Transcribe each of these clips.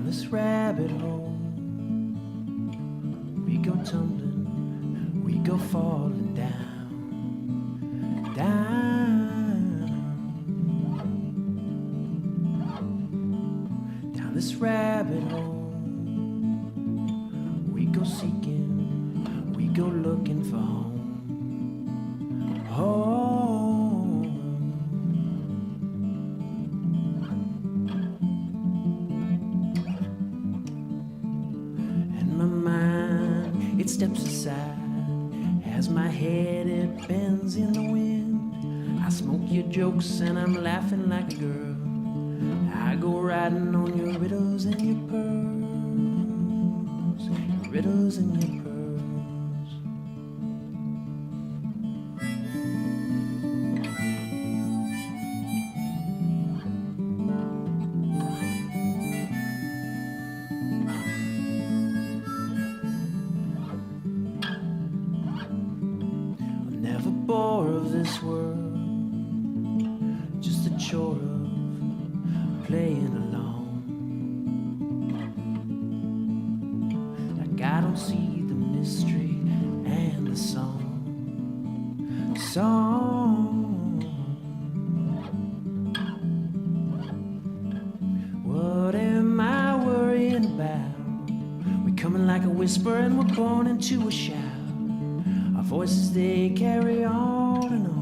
this rabbit hole. We go tumbling, we go falling down, down this rabbit hole. We go seeking, we go looking for home, home. And my mind, it steps aside as my head, it bends in the wind. I smoke your jokes and I'm laughing like a girl. I go riding on your riddles and your pearls, your riddles and your pearls. I'm never bored of this world, just a chore of playing along. Like I don't see the mystery and the song. What am I worrying about? We're coming like a whisper and we're born into a shout. Our voices, they carry on and on.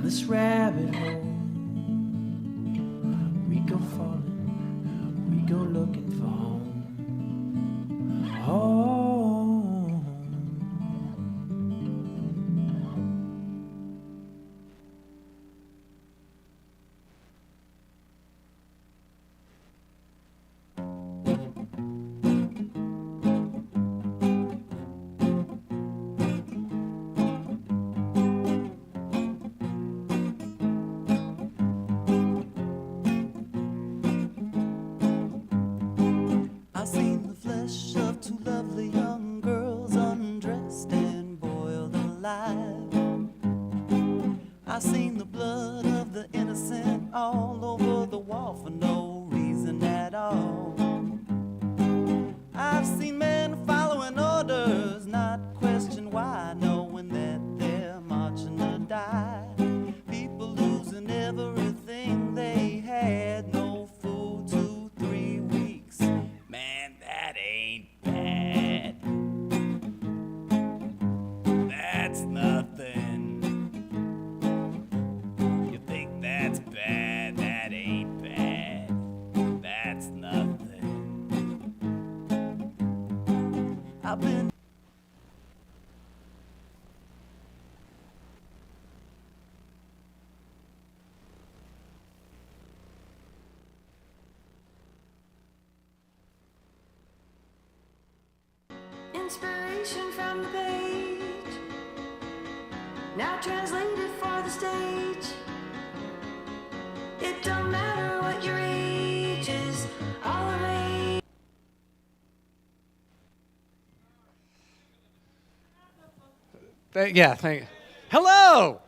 This rabbit hole, we go falling, we go looking for home, home. I've seen the flesh of two lovely young girls undressed and boiled alive. I've seen the blood of the innocent all over the wall for no reason at all. I've seen men following orders, not question why, knowing that they're marching to die. People losing everything they had, no food 2-3 weeks. Man, that ain't bad. That's nothing. You think that's bad? That ain't bad. That's nothing. I've been inspiration from the page, now translated for the stage. It don't matter what your age is, all the rage. Thank you. Hello!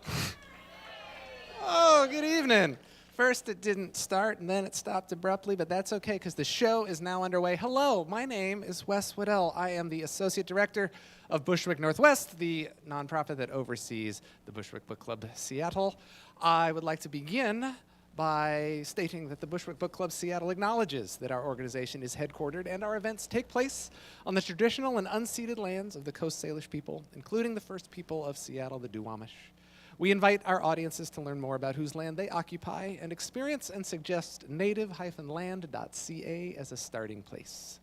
Oh, good evening. First, it didn't start, and then it stopped abruptly, but that's okay because the show is now underway. Hello, my name is Wes Weddell. I am the Associate Director of Bushwick Northwest, the nonprofit that oversees the Bushwick Book Club Seattle. I would like to begin by stating that the Bushwick Book Club Seattle acknowledges that our organization is headquartered and our events take place on the traditional and unceded lands of the Coast Salish people, including the first people of Seattle, the Duwamish. We invite our audiences to learn more about whose land they occupy and experience and suggest native-land.ca as a starting place.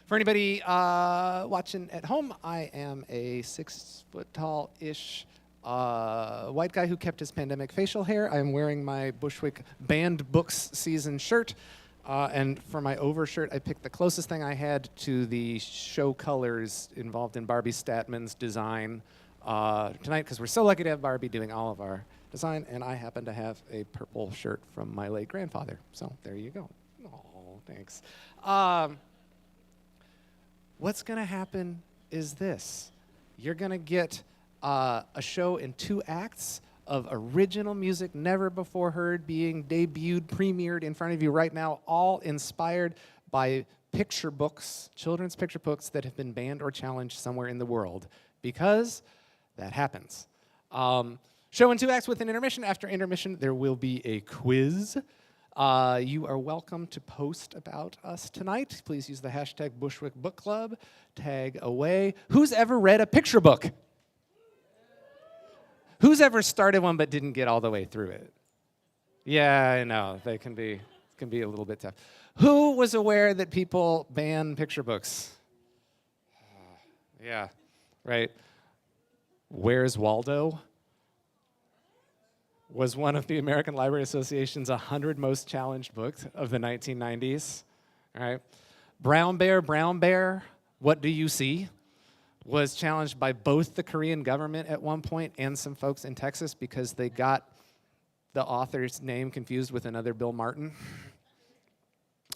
For anybody watching at home, I am a 6-foot-tall-ish white guy who kept his pandemic facial hair. I am wearing my Bushwick Banned Books season shirt. And for my overshirt, I picked the closest thing I had to the show colors involved in Barbie Statman's design tonight, because we're so lucky to have Barbie doing all of our design, and I happen to have a purple shirt from my late grandfather. So there you go. Oh, thanks. What's going to happen is this. You're going to get a show in 2 acts of original music never before heard being debuted, premiered in front of you right now, all inspired by picture books, children's picture books that have been banned or challenged somewhere in the world, because that happens. Show in 2 acts with an intermission. After intermission, there will be a quiz. You are welcome to post about us tonight. Please use the hashtag Bushwick Book Club. Tag away. Who's ever read a picture book? Who's ever started one but didn't get all the way through it? Yeah, I know. They can be a little bit tough. Who was aware that people ban picture books? Yeah, right. Where's Waldo was one of the American Library Association's 100 most challenged books of the 1990s. All right. Brown Bear, What Do You See? Was challenged by both the Korean government at one point and some folks in Texas because they got the author's name confused with another Bill Martin.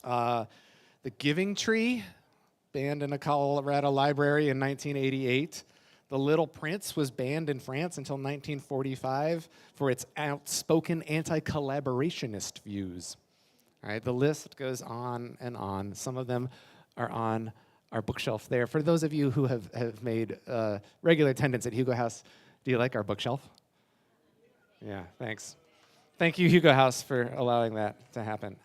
The Giving Tree, banned in a Colorado library in 1988. The Little Prince was banned in France until 1945 for its outspoken anti-collaborationist views. All right, the list goes on and on. Some of them are on our bookshelf there. For those of you who have made regular attendance at Hugo House, do you like our bookshelf? Yeah, thanks. Thank you, Hugo House, for allowing that to happen.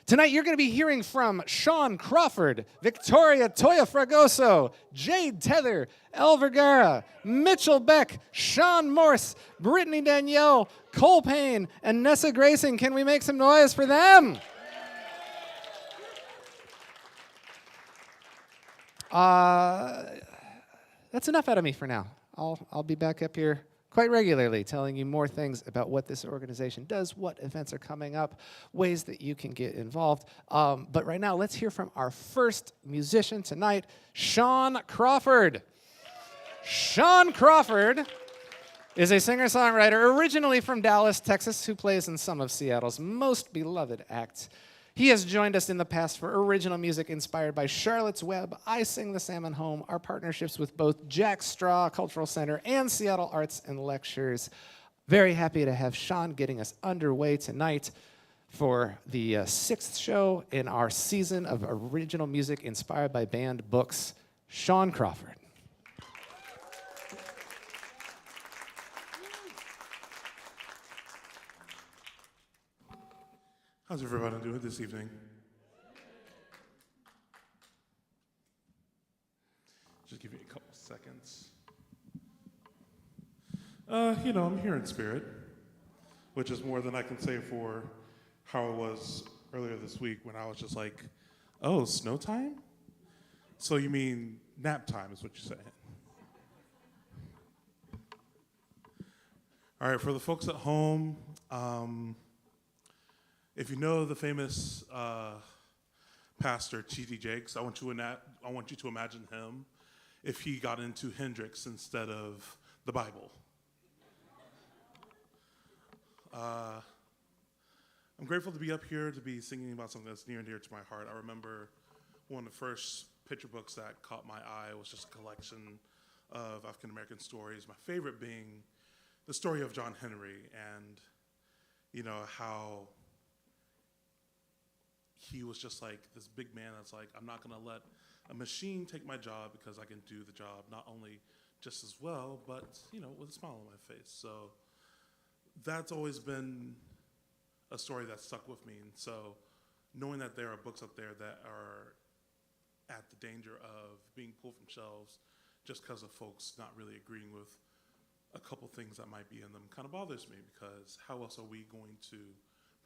Tonight, you're going to be hearing from Shaun Crawford, Victoria Toya Fragoso, Jade Teather, Elle Vergara, Mitchell Beck, Sean Morse, Brittany Danielle, Colpain, and Nessa Grasing. Can we make some noise for them? That's enough out of me for now. I'll be back up here quite regularly telling you more things about what this organization does, what events are coming up, ways that you can get involved. But right now, let's hear from our first musician tonight, Shaun Crawford. Shaun Crawford is a singer-songwriter originally from Dallas, Texas, who plays in some of Seattle's most beloved acts. He has joined us in the past for original music inspired by Charlotte's Web, I Sing the Salmon Home, our partnerships with both Jack Straw Cultural Center and Seattle Arts and Lectures. Very happy to have Shaun getting us underway tonight for the 6th show in our season of original music inspired by banned books. Shaun Crawford. How's everybody doing this evening? Just give me a couple seconds. I'm here in spirit, which is more than I can say for how it was earlier this week when I was just like, oh, snow time? So you mean nap time is what you're saying. All right, for the folks at home, if you know the famous pastor T.D. Jakes, I want you to imagine him if he got into Hendrix instead of the Bible. I'm grateful to be up here to be singing about something that's near and dear to my heart. I remember one of the first picture books that caught my eye was just a collection of African American stories. My favorite being the story of John Henry and, how he was just like this big man that's like, I'm not going to let a machine take my job because I can do the job not only just as well, but, with a smile on my face. So that's always been a story that stuck with me. And so knowing that there are books out there that are at the danger of being pulled from shelves just because of folks not really agreeing with a couple things that might be in them kind of bothers me, because how else are we going to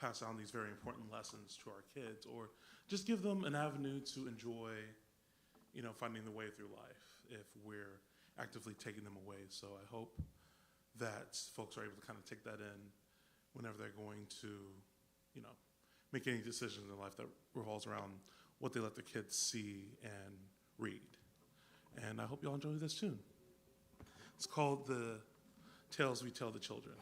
pass down these very important lessons to our kids, or just give them an avenue to enjoy, finding the way through life if we're actively taking them away. So I hope that folks are able to kind of take that in whenever they're going to, make any decisions in life that revolves around what they let their kids see and read. And I hope you all enjoy this tune. It's called The Tales We Tell the Children.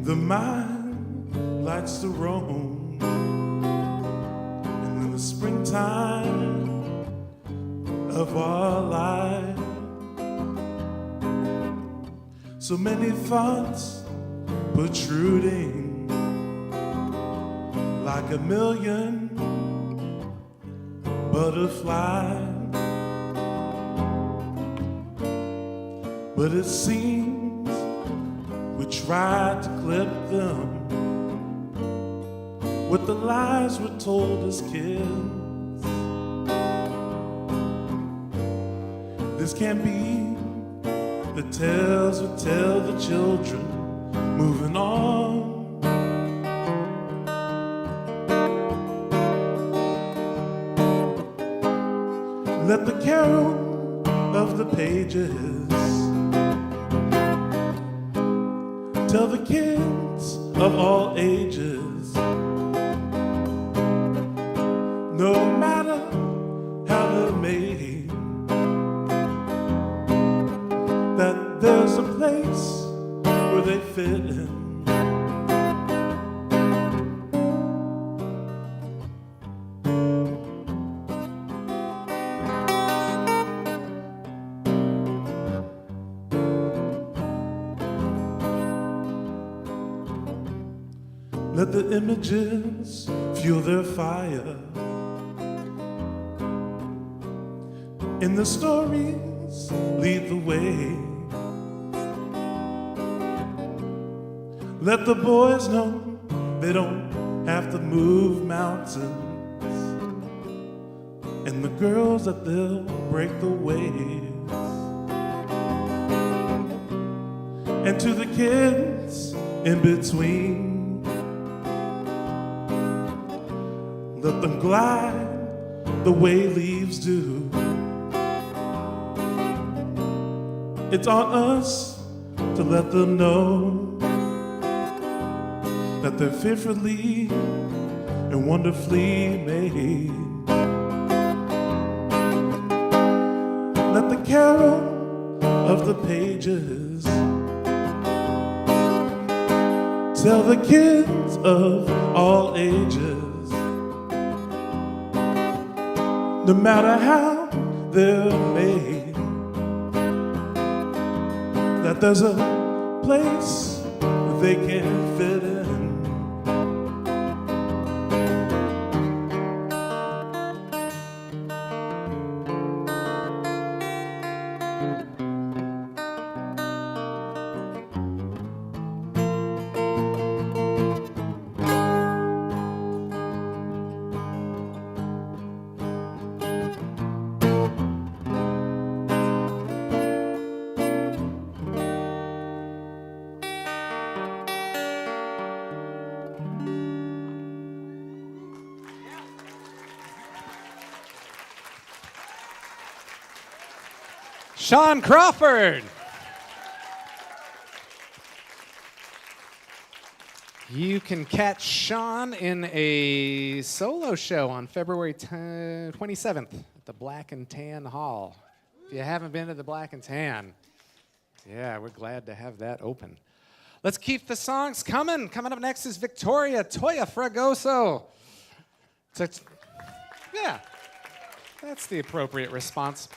The mind likes to roam, and in the springtime of our life, so many thoughts protruding like a million butterflies. But it seems we tried to clip them with the lies we're told as kids. This can't be the tales we tell the children. Moving on. Let the carol of the pages tell the kids of all ages, no matter how they're made, that there's a place where they fit in. Let the images fuel their fire, and the stories lead the way. Let the boys know they don't have to move mountains, and the girls that they'll break the waves. And to the kids in between, let them glide the way leaves do. It's on us to let them know that they're fearfully and wonderfully made. Let the carol of the pages tell the kids of all ages, no matter how they're made, that there's a place where they can fit in. Shaun Crawford. You can catch Shaun in a solo show on February 27th at the Black and Tan Hall. If you haven't been to the Black and Tan, yeah, we're glad to have that open. Let's keep the songs coming. Coming up next is Victoria, Toya, Fragoso. Yeah, that's the appropriate response.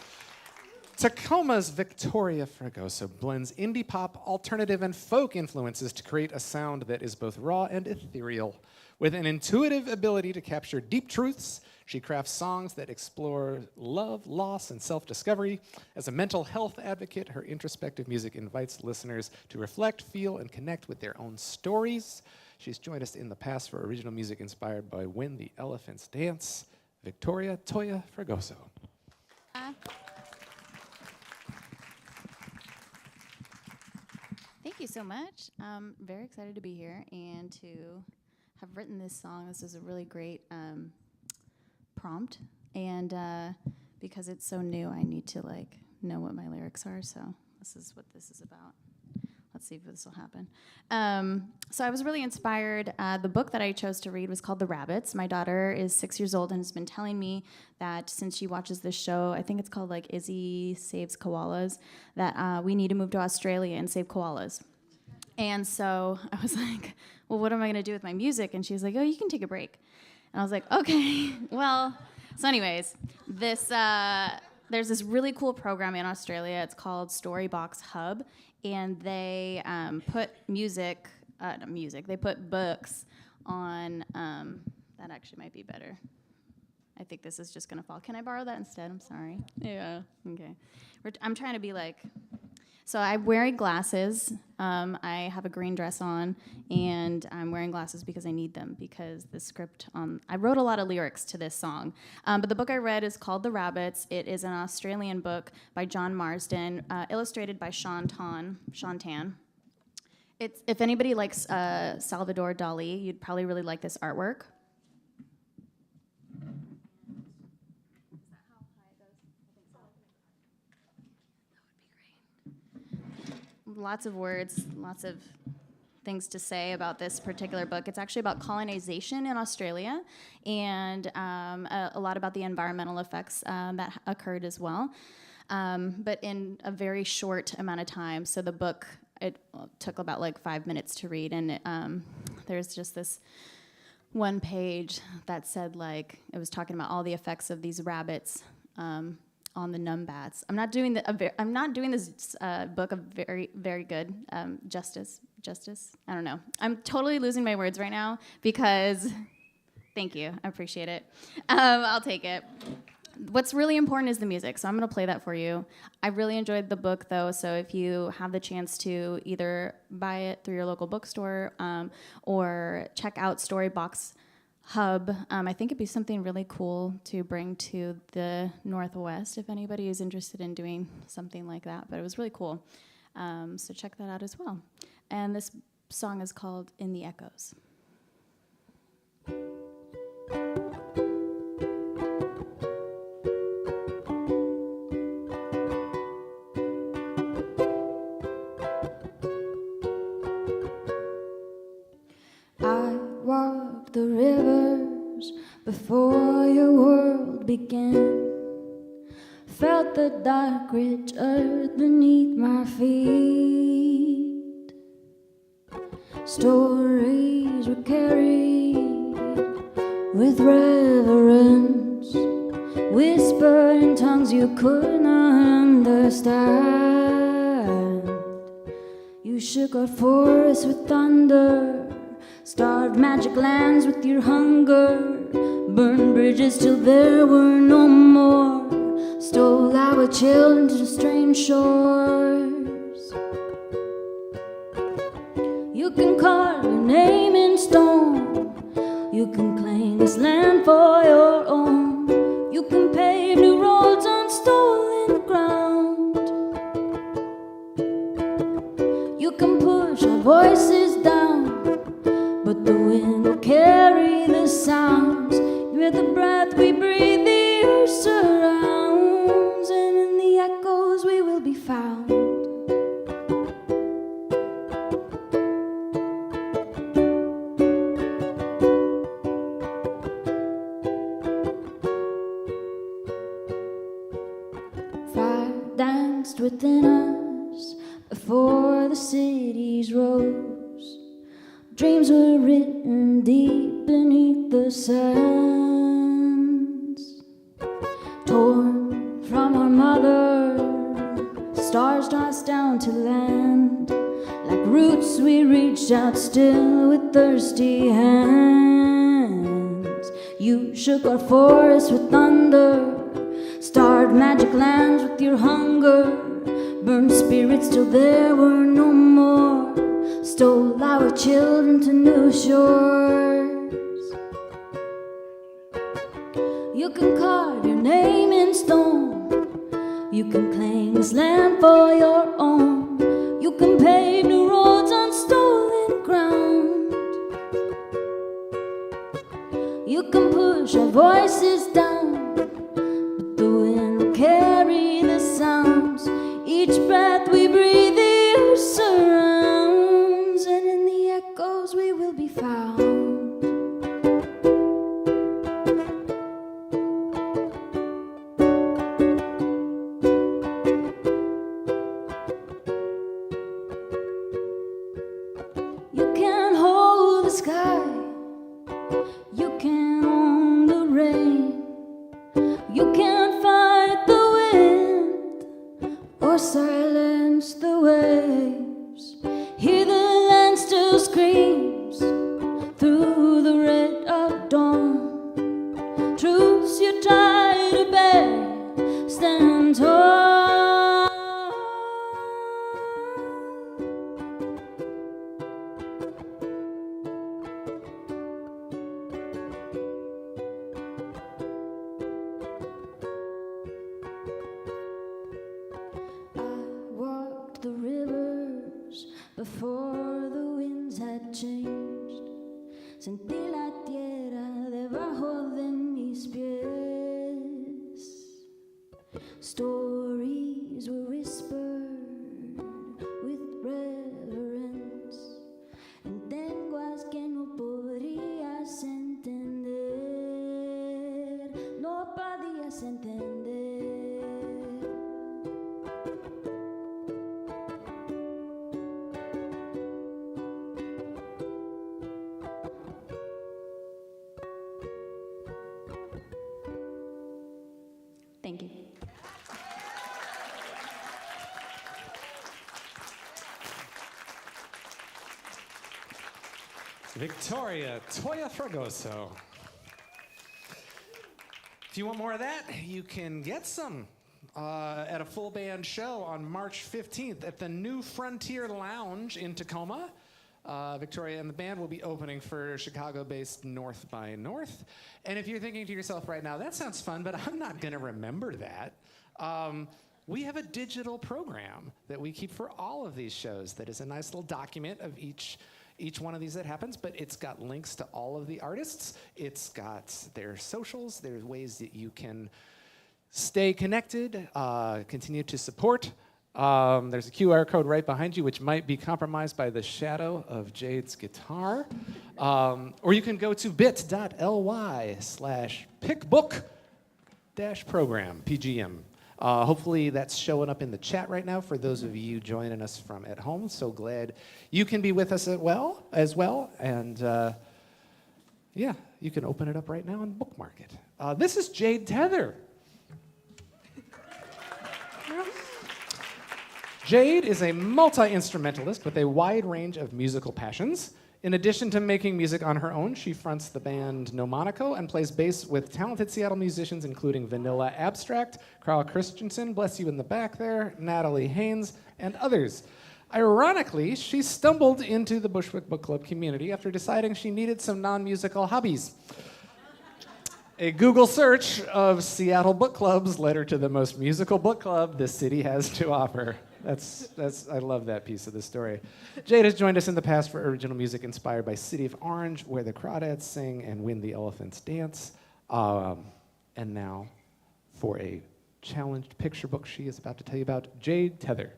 Tacoma's Victoria Fragoso blends indie pop, alternative, and folk influences to create a sound that is both raw and ethereal. With an intuitive ability to capture deep truths, she crafts songs that explore love, loss, and self-discovery. As a mental health advocate, her introspective music invites listeners to reflect, feel, and connect with their own stories. She's joined us in the past for original music inspired by When the Elephants Dance. Victoria Toya Fragoso. Thank you so much. I'm very excited to be here and to have written this song. This is a really great prompt, and because it's so new, I need to know what my lyrics are. So this is what this is about. Let's see if this will happen. So I was really inspired. The book that I chose to read was called The Rabbits. My daughter is 6 years old and has been telling me that since she watches this show, I think it's called Izzy Saves Koalas, that we need to move to Australia and save koalas. And so I was like, well, what am I going to do with my music? And she was like, oh, you can take a break. And I was like, okay, well. So anyways, there's this really cool program in Australia. It's called Storybox Hub. And they put they put books on, that actually might be better. I think this is just going to fall. Can I borrow that instead? I'm sorry. Yeah. Okay. I'm trying to be so I'm wearing glasses. I have a green dress on, and I'm wearing glasses because I need them, because the script I wrote a lot of lyrics to this song. But the book I read is called The Rabbits. It is an Australian book by John Marsden, illustrated by Shaun Tan. If anybody likes Salvador Dali, you'd probably really like this artwork. Lots of words, lots of things to say about this particular book. It's actually about colonization in Australia, and a lot about the environmental effects that occurred as well, but in a very short amount of time. So the book, it took about 5 minutes to read, and there's just this one page that said it was talking about all the effects of these rabbits on the numbats. I'm not doing this book a very, very good justice. I don't know. I'm totally losing my words right now because, thank you, I appreciate it. I'll take it. What's really important is the music, so I'm going to play that for you. I really enjoyed the book, though, so if you have the chance to either buy it through your local bookstore or check out Storybox Hub, I think it'd be something really cool to bring to the Northwest if anybody is interested in doing something like that. But it was really cool. So check that out as well. And this song is called In the Echoes. I walked the rivers before your world began. Felt the dark, rich earth beneath my feet. Stories were carried with reverence, whispered in tongues you could not understand. You shook our forests with thunder, starved magic lands with your hunger, burned bridges till there were no more, stole our children to strange shores. You can carve your name in stone, you can claim this land for your own, you can pave new roads on stolen ground, you can push our voices down, but the wind will carry the sounds. You're the breath we breathe, the earth surrounds, and in the echoes we will be found. Fire danced within us before the cities rose. Dreams were written deep beneath the sands. Torn from our mother, stars tossed down to land. Like roots we reached out still with thirsty hands. You shook our forests with thunder, starred magic lands with your hunger. Burned spirits till there were no more. Stole our children to new shores. You can carve your name in stone. You can claim this land for your own. You can pave new roads on stolen ground. You can push our voices down, but the wind will carry the sounds. Each breath we breathe, the earth surrounds, and in the echoes we will be found. You can't hold the sky, you can't own the rain, you can't fight the wind or silence the waves. Hear the land still screams through the red of dawn. Truths you try to bear, stand tall. I walked the rivers before the winds had changed. Sentí la tierra debajo de mis pies. Stories were whispered with reverence en lenguas que no podrías entender. No podías entender. Thank you. Victoria Toya Fragoso. If you want more of that, you can get some at a full band show on March 15th at the New Frontier Lounge in Tacoma. Victoria and the band will be opening for Chicago-based North by North. And if you're thinking to yourself right now, that sounds fun, but I'm not going to remember that. We have a digital program that we keep for all of these shows that is a nice little document of each one of these that happens, but it's got links to all of the artists. It's got their socials. There's ways that you can stay connected, continue to support. There's a QR code right behind you, which might be compromised by the shadow of Jade's guitar. Or you can go to bit.ly/pickbook-program, PGM. Hopefully that's showing up in the chat right now for those of you joining us from at home. So glad you can be with us as well. And yeah, you can open it up right now and bookmark it. This is Jade Teather. Jade is a multi-instrumentalist with a wide range of musical passions. In addition to making music on her own, she fronts the band No Monaco and plays bass with talented Seattle musicians including Vanilla Abstract, Carl Christensen, bless you in the back there, Natalie Haynes, and others. Ironically, she stumbled into the Bushwick Book Club community after deciding she needed some non-musical hobbies. A Google search of Seattle book clubs led her to the most musical book club the city has to offer. I love that piece of the story. Jade has joined us in the past for original music inspired by City of Orange, Where the Crawdads Sing and When the Elephants Dance. And now for a challenged picture book she is about to tell you about, Jade Teather.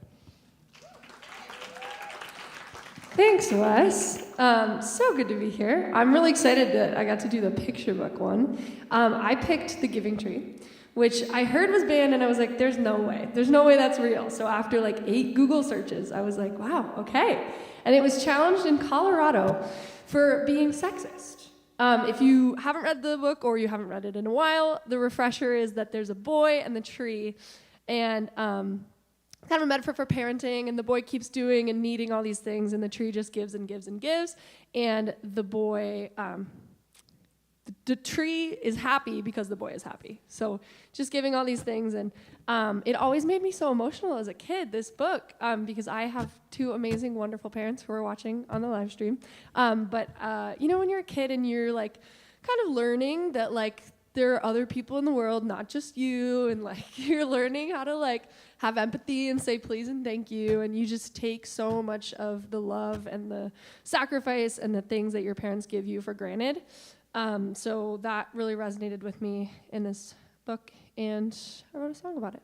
Thanks, Wes. So good to be here. I'm really excited that I got to do the picture book one. I picked The Giving Tree, which I heard was banned, and I was like, there's no way that's real. So after like 8 Google searches, I was like, wow, okay. And it was challenged in Colorado for being sexist. If you haven't read the book or you haven't read it in a while, the refresher is that there's a boy and the tree, and kind of a metaphor for parenting, and the boy keeps doing and needing all these things, and the tree just gives and gives and gives, and the boy, the tree is happy because the boy is happy. So just giving all these things, and it always made me so emotional as a kid, this book, because I have 2 amazing, wonderful parents who are watching on the live stream. But you know, when you're a kid and you're like kind of learning that like there are other people in the world, not just you, and like you're learning how to like have empathy and say please and thank you, and you just take so much of the love and the sacrifice and the things that your parents give you for granted. So that really resonated with me in this book, and I wrote a song about it.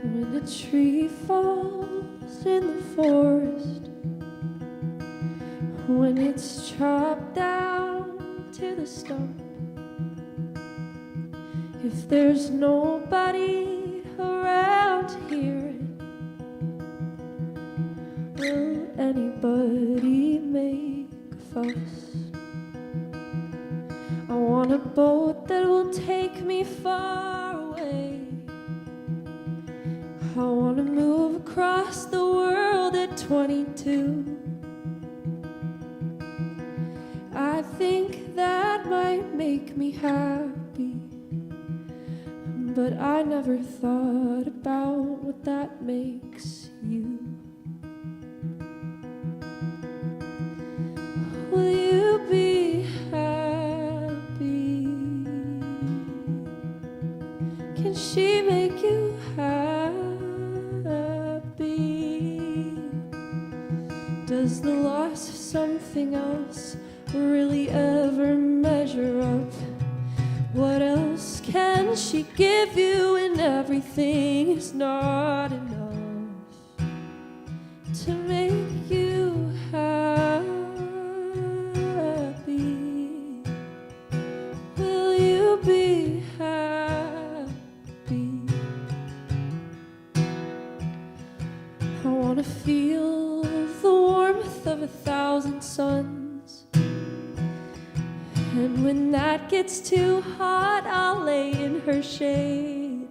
When a tree falls in the forest, when it's chopped down to the stump, if there's nobody around to hear it, will anybody make a fuss? I want a boat that will take me far away. I want to move across the world at 22. I think that might make me happy, but I never thought about what that makes you. Will you be happy? Can she make you happy? Does the loss of something else really ever measure up? What else can she give you when everything is not enough to make you happy? Will you be happy? I want to feel the warmth of 1,000 suns, and when that gets too hot, I'll lay in her shade.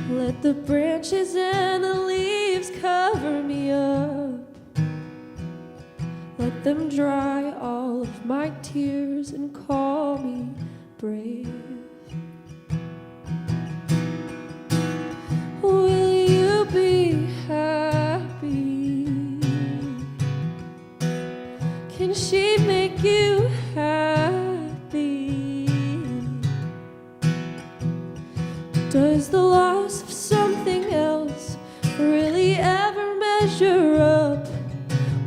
Let the branches and the leaves cover me up. Let them dry all of my tears and call me brave. Will you be happy? Can she make you happy? Does the loss of something else really ever measure up?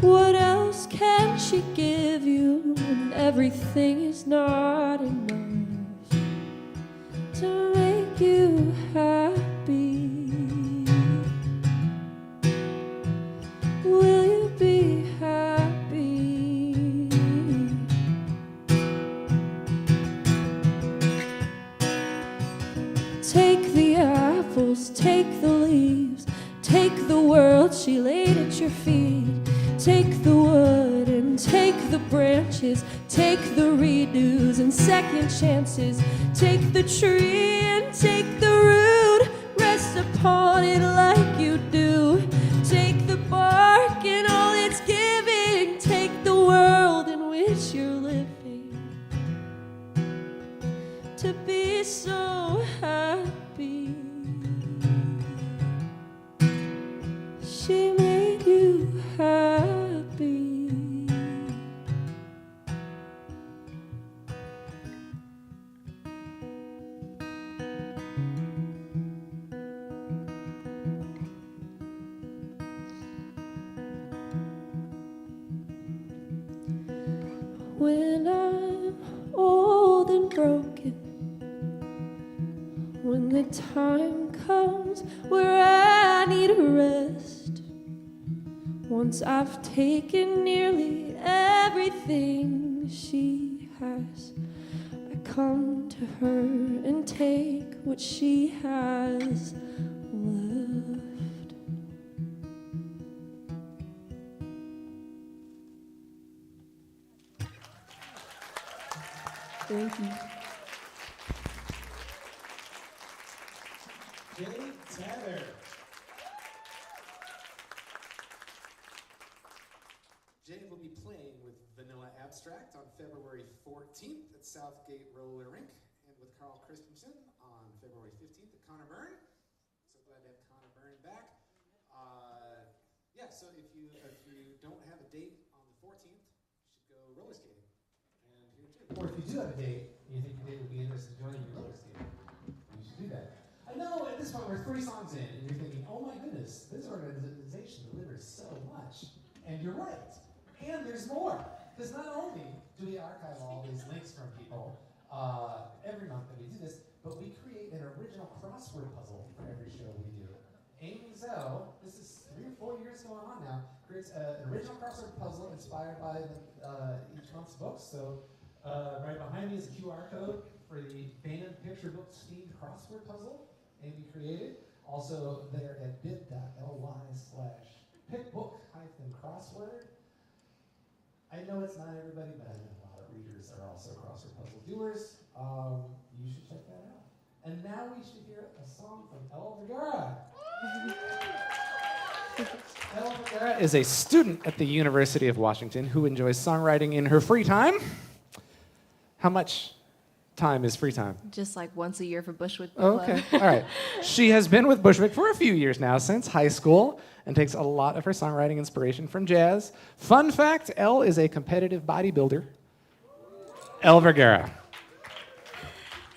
What else can she give you when everything is not enough to make you happy? Will you be happy? Take the apples, take the leaves, take the world she laid at your feet. Take the wood and take the branches, take the redos and second chances. Take the tree and take the root, rest upon it like you do. Take the bark and all it's giving, take the world in which you're living, to be so happy. She made you happy. When I'm old and broken, when the time comes where I need a rest. Once I've taken nearly everything she has, I come to her and take what she has left. Thank you. Jade Teather. Jade will be playing with Vanilla Abstract on February 14th at Southgate Roller Rink, and with Carl Christensen on February 15th at Connor Byrne. So glad to have Connor Byrne back. So if you don't have a date on the 14th, you should go roller skating. And here too. Or if you do have a date, and you think your date would be interested in joining you roller skating, you should do that. I know at this point we're 3 songs in, and you're thinking, oh my goodness, this organization delivers so much. And you're right. And there's more. Because not only do we archive all these links from people every month that we do this, but we create an original crossword puzzle for every show we do. Amy Zoe, this is 3 or 4 years going on now, creates an original crossword puzzle inspired by each month's books. So right behind me is a QR code for the Banned Picture Books themed crossword puzzle Amy created. Also there at bit.ly/pickbook-crossword. I know it's not everybody, but I know a lot of readers are also crossword puzzle doers. You should check that out. And now we should hear a song from Elle Vergara. Elle Vergara is a student at the University of Washington who enjoys songwriting in her free time. How much time is free time? Just like once a year for Bushwick Quiz. Oh, okay, all right. She has been with Bushwick for a few years now, since high school, and takes a lot of her songwriting inspiration from jazz. Fun fact, Elle is a competitive bodybuilder. Elle Vergara.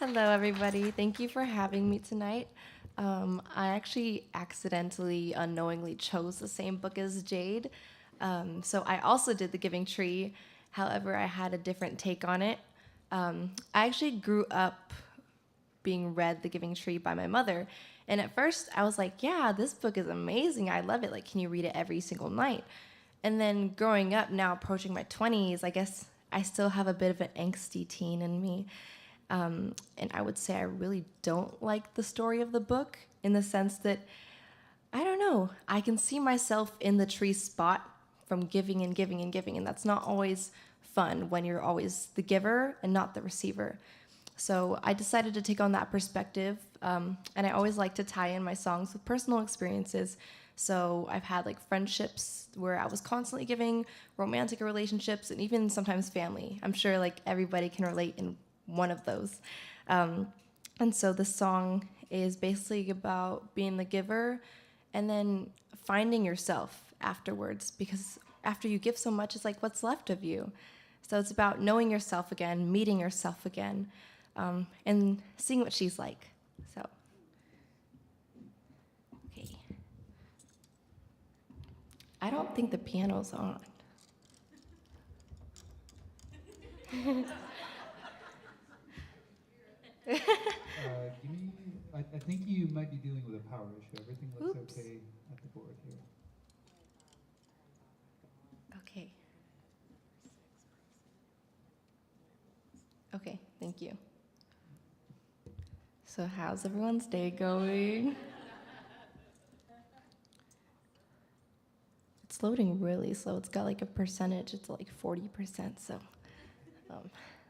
Hello, everybody. Thank you for having me tonight. I actually accidentally, unknowingly chose the same book as Jade. So I also did The Giving Tree. However, I had a different take on it. I actually grew up being read The Giving Tree by my mother. And at first, I was like, yeah, this book is amazing. I love it. Like, can you read it every single night? And then growing up, now approaching my 20s, I guess I still have a bit of an angsty teen in me. And I would say I really don't like the story of the book in the sense that, I don't know, I can see myself in the tree spot from giving and giving and giving, and that's not always fun when you're always the giver and not the receiver. So I decided to take on that perspective, and I always like to tie in my songs with personal experiences. So I've had like friendships where I was constantly giving, romantic relationships, and even sometimes family. I'm sure like everybody can relate in one of those. And so the song is basically about being the giver and then finding yourself afterwards, because after you give so much, it's like, what's left of you? So it's about knowing yourself again, meeting yourself again, and seeing what she's like. So, okay. I don't think the piano's on. I think you might be dealing with a power issue. Everything looks Oops. okay at the board here. Okay. Okay, thank you. So how's everyone's day going? It's loading really slow. It's got like a percentage. It's like 40%. So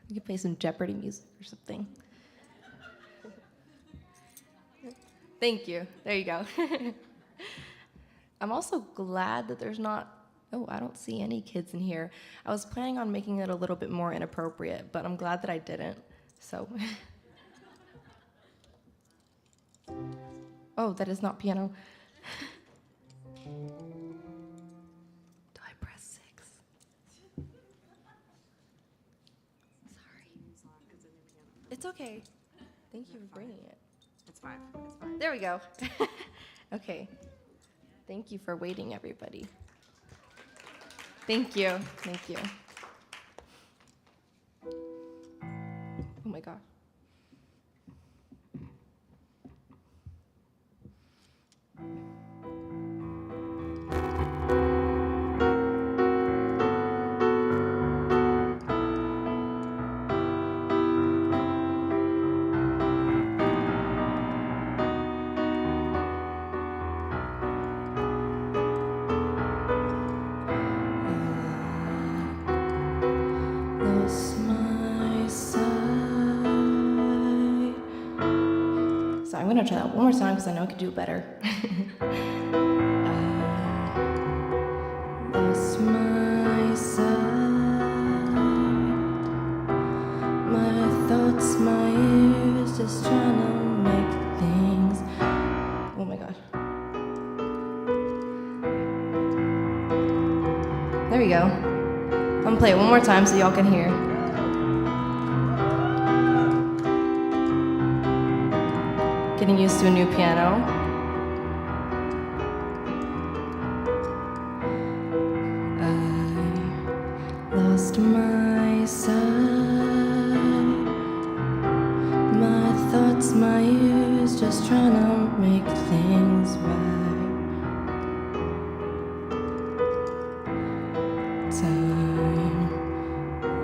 you could play some Jeopardy music or something. Thank you. There you go. I'm also glad that there's not, I don't see any kids in here. I was planning on making it a little bit more inappropriate, but I'm glad that I didn't. So. Oh, that is not piano. Do I press 6? Sorry. It's okay. Thank you for bringing it. It's fine. It's fine. There we go. Okay. Thank you for waiting, everybody. Thank you. Thank you. Oh my gosh. gonna try that one more time because I know I could do better. I lost my sight, my thoughts, my ears, just trying to make things. Oh my god. There we go. I'm gonna play it one more time so y'all can hear. Getting used to a new piano. I lost my sight, my thoughts, my ears, just trying to make things right. Time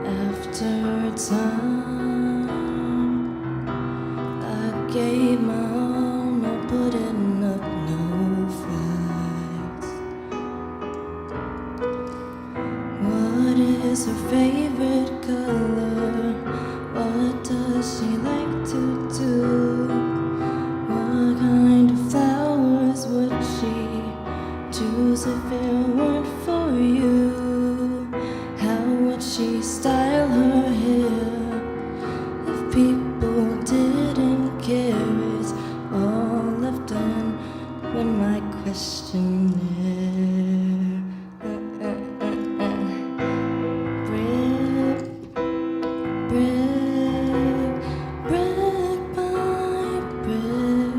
after time, I gave my all, no putting up no fights. What is her favorite color? What does she like to do? What kind of flowers would she choose if it weren't for you? How would she style her hair if people didn't care? It's all I've done when my questionnaire. Brick by brick,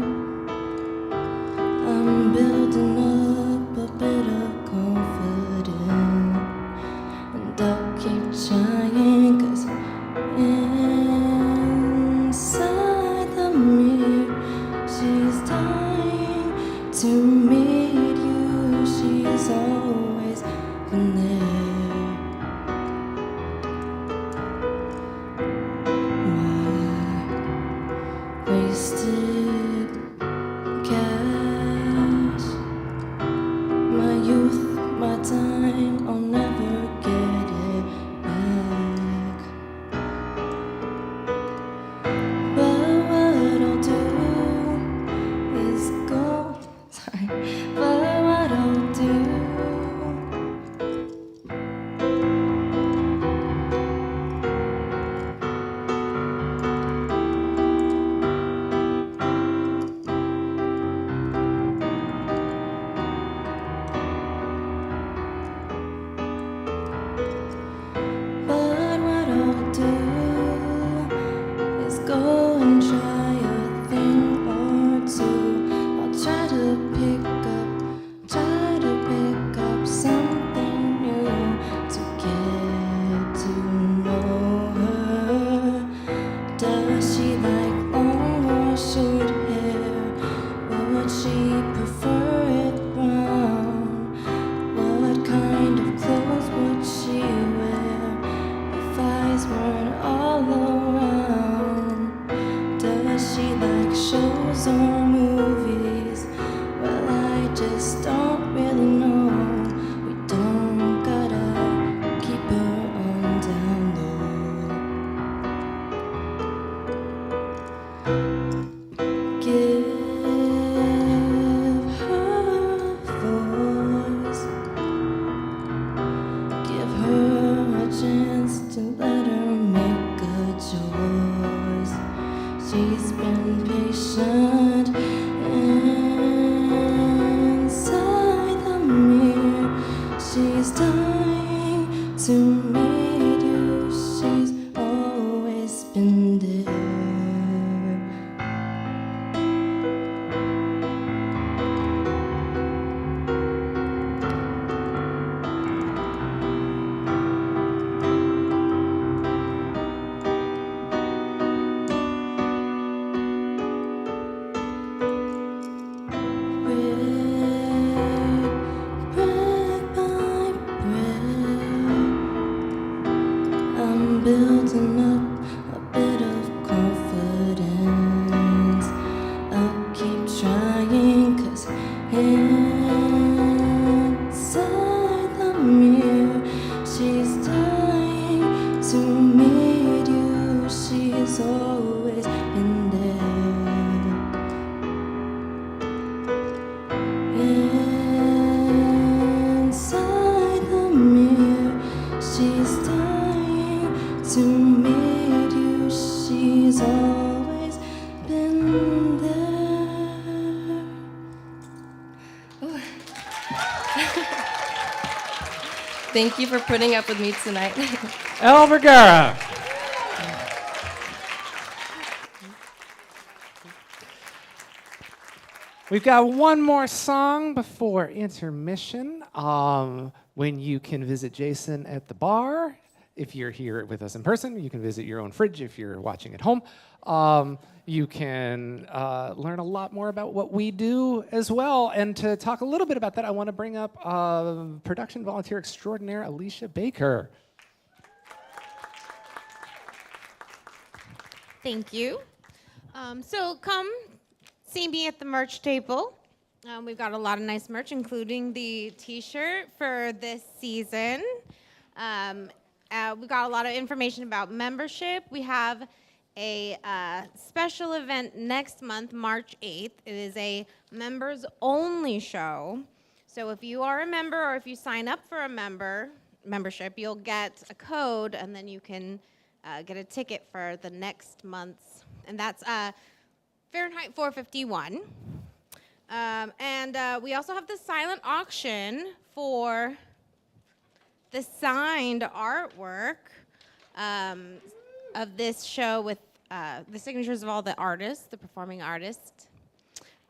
I'm building up a bit of confidence, and I'll keep trying, 'cause inside the mirror, she's dying to meet you. She's always been there. My wasted cash, my youth, my time, I'll never get it back. But what I'll do is go. Sorry. But what I'll do. But what I'll do is go and try a thing or two. I'll try to pick up something new to get to know her. Does she like long or short hair? Would she prefer it brown? What kind of clothes would she wear if eyes weren't all around? Does she like shows or movies? Well, I just don't really know. We don't gotta keep her on down low. Give her a voice. Give her a chance to let her make a choice. She's been patient inside the mirror. She's dying to meet you. She's always been there. Brick by brick, I'm building up a bit of confidence. I'll keep trying, 'cause inside the mirror, she's dying to meet you. She's always been there. Thank you for putting up with me tonight. Elle Vergara. We've got one more song before intermission. When you can visit Jason at the bar. If you're here with us in person, you can visit your own fridge if you're watching at home. You can learn a lot more about what we do as well. And to talk a little bit about that, I want to bring up production volunteer extraordinaire Alicia Baker. Thank you. So come see me at the merch table. We've got a lot of nice merch, including the t-shirt for this season. We've got a lot of information about membership. We have a special event next month, March 8th. It is a members-only show. So if you are a member or if you sign up for a membership, you'll get a code, and then you can get a ticket for the next month's. And that's Fahrenheit 451. And we also have the silent auction for the signed artwork of this show with the signatures of all the artists, the performing artists.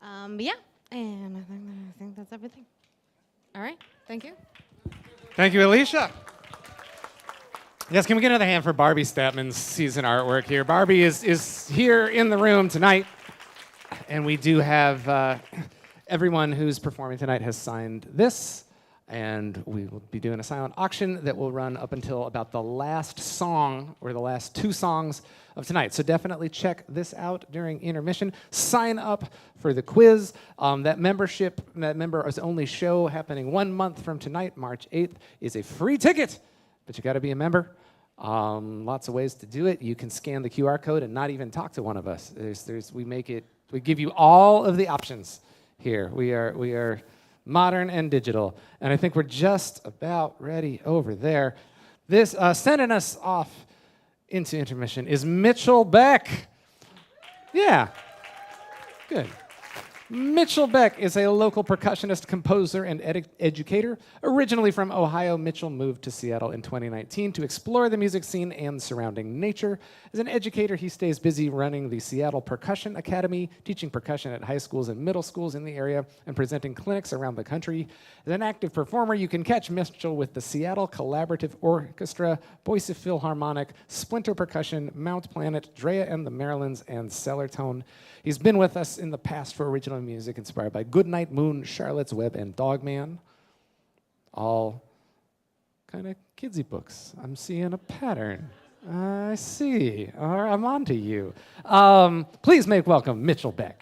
Yeah, and I think that's everything. All right, thank you. Thank you, Alicia. Yes, can we get another hand for Barbie Statman's season artwork here? Barbie is here in the room tonight, and we do have everyone who's performing tonight has signed this, and we will be doing a silent auction that will run up until about the last song or the last two songs of tonight. So definitely check this out during intermission. Sign up for the quiz. That members only show happening 1 month from tonight, March 8th, is a free ticket, but you got to be a member. Lots of ways to do it. You can scan the QR code and not even talk to one of us. We give you all of the options here. We are modern and digital, and I think we're just about ready over there. This sending us off into intermission is Mitchell Beck. Yeah, good. Mitchell Beck is a local percussionist, composer, and educator. Originally from Ohio, Mitchell moved to Seattle in 2019 to explore the music scene and surrounding nature. As an educator, he stays busy running the Seattle Percussion Academy, teaching percussion at high schools and middle schools in the area, and presenting clinics around the country. As an active performer, you can catch Mitchell with the Seattle Collaborative Orchestra, Boise Philharmonic, Splinter Percussion, Mount Planet, Drea and the Marylands, and Cellartone. He's been with us in the past for original music inspired by Goodnight Moon, Charlotte's Web, and Dogman. All kind of kidsy books. I'm seeing a pattern. I see. All right, I'm on to you. Please make welcome Mitchell Beck.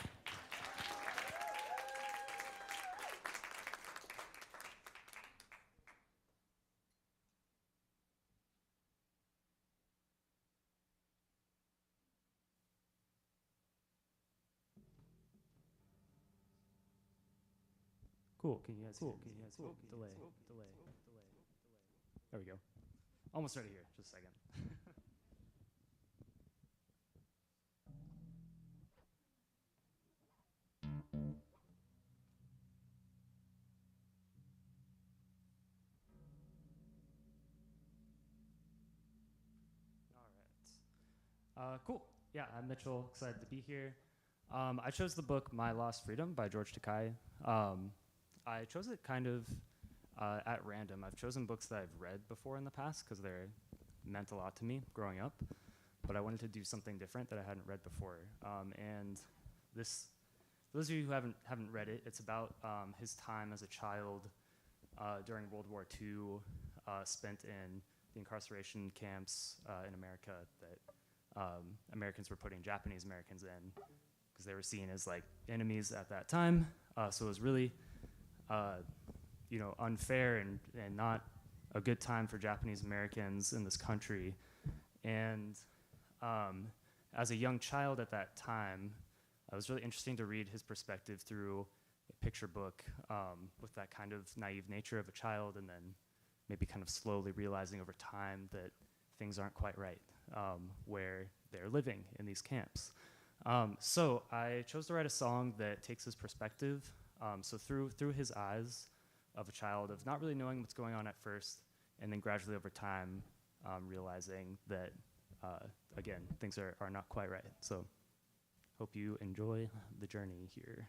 Cool. Can you guys hear? Delay. There we go. Almost ready here. Just a second. All right. Cool. Yeah, I'm Mitchell. Excited to be here. I chose the book My Lost Freedom by George Takei. I chose it kind of at random. I've chosen books that I've read before in the past because they meant a lot to me growing up, but I wanted to do something different that I hadn't read before. And this, for those of you who haven't read it, it's about his time as a child during World War II, spent in the incarceration camps in America that Americans were putting Japanese Americans in because they were seen as like enemies at that time. So it was really unfair and not a good time for Japanese Americans in this country. And as a young child at that time, it was really interesting to read his perspective through a picture book with that kind of naive nature of a child, and then maybe kind of slowly realizing over time that things aren't quite right where they're living in these camps. So I chose to write a song that takes his perspective. So through his eyes of a child, of not really knowing what's going on at first, and then gradually over time, realizing that, again, things are not quite right. So hope you enjoy the journey here.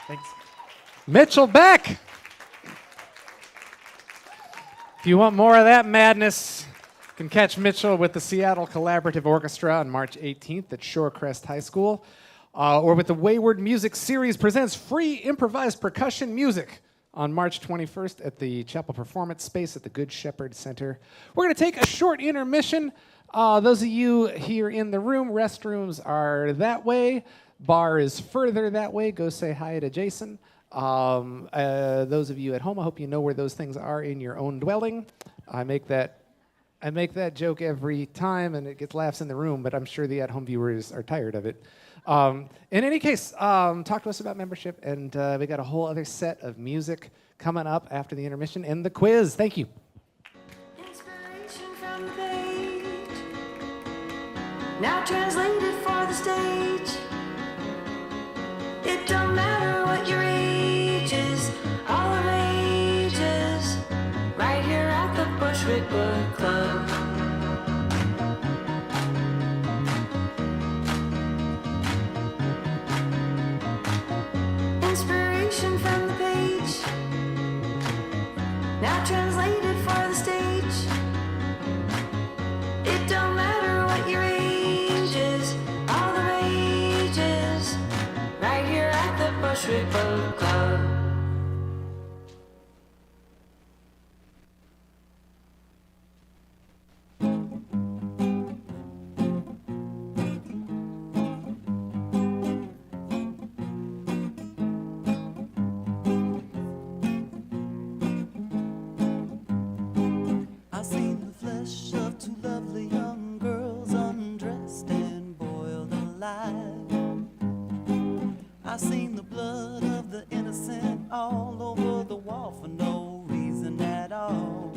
Thanks. Mitchell Beck. If you want more of that madness, you can catch Mitchell with the Seattle Collaborative Orchestra on March 18th at Shorecrest High School, or with the Wayward Music Series presents free improvised percussion music on March 21st at the Chapel Performance Space at the Good Shepherd Center. We're going to take a short intermission. Those of you here in the room, restrooms are that way. Bar is further that way. Go say hi to Jason. Those of you at home, I hope you know where those things are in your own dwelling. I make that joke every time, and it gets laughs in the room, but I'm sure the at-home viewers are tired of it. In any case, talk to us about membership, and we got a whole other set of music coming up after the intermission and the quiz. Thank you. Inspiration from the page, now translated for the stage. It don't matter what your age is, all of ages, right here at the Bushwick Book Club. Inspiration from the page, now translated for the stage. It don't matter what your age is, all the ages, right here at the Bushwick Book Club. I seen the flesh of two lovely young girls undressed and boiled alive. I seen the blood of the innocent all over the wall for no reason at all.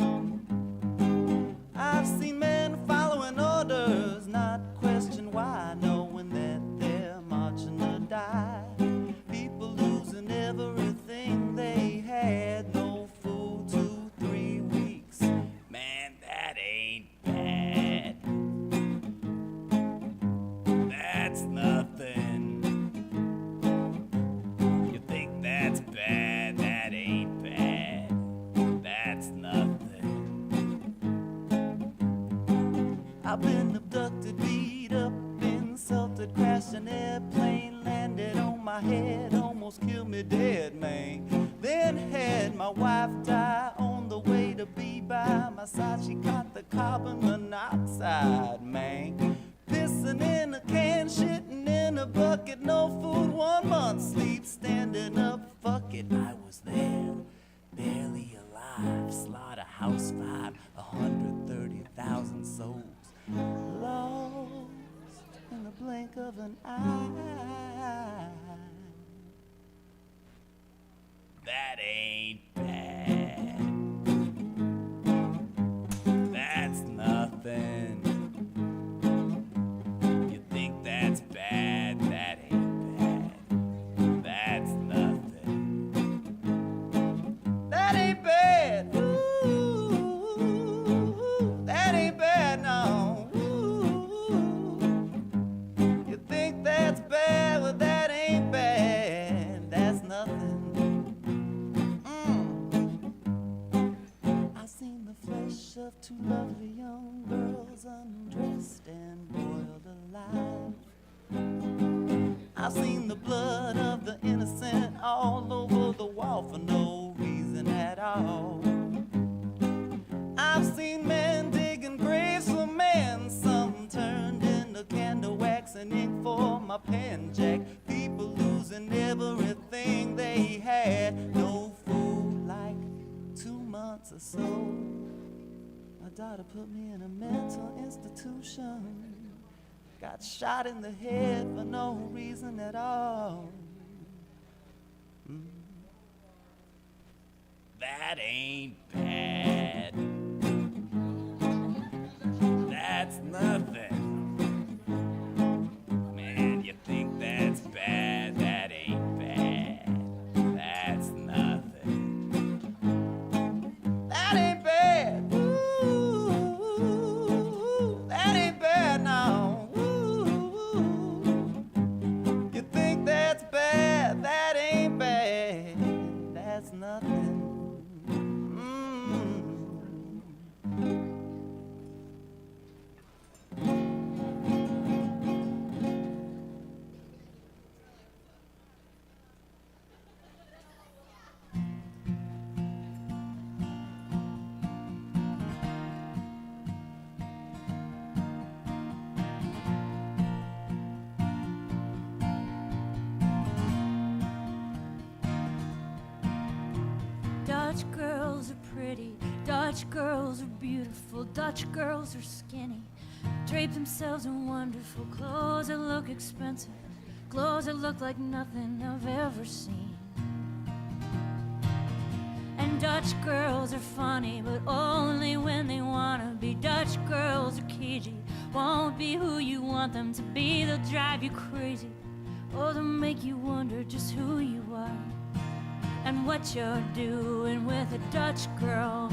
I've seen men following orders, not question why, knowing that they're marching to die. People losing everything they had, no food 2-3 weeks. Man, that ain't bad. That's nothing. You think that's bad? That ain't bad. That's nothing. I've been abducted, beat up, insulted, crashed an airplane, landed on my head, almost killed me dead, man. Then had my wife die on the way to be by my side. She caught the carbon monoxide, man. Pissing in a can, shitting in a bucket, no food, 1 month sleep, standing up, fuck it, I was there, barely alive. life, slaughterhouse five, 130,000 souls lost in the blink of an eye. That ain't bad. That's nothing. You think that's bad? That ain't bad. That's nothing. That ain't bad. Ooh, that ain't bad, no. Ooh, you think that's bad? Well, that ain't bad. That's nothing. I've seen the flesh of two lovely young girls undressed and boiled alive. I've seen the blood of the innocent all over the wall for no reason at all. I've seen men digging graves for men, some turned into candle wax and ink for my pen jack. People losing everything they had, no food like 2 months or so. My daughter put me in a mental institution. Got shot in the head for no reason at all. That ain't bad. That's nothing. Man, you think that's bad? That ain't bad. That's nothing. That ain't bad. Ooh, that ain't bad now. Ooh, you think that's bad? That ain't bad. That's nothing. Dutch girls are pretty, Dutch girls are beautiful, Dutch girls are skinny, drape themselves in wonderful clothes that look expensive, clothes that look like nothing I've ever seen. And Dutch girls are funny, but only when they wanna be. Dutch girls are cagey, won't be who you want them to be. They'll drive you crazy, or they'll make you wonder just who you are and what you're doing with a Dutch girl.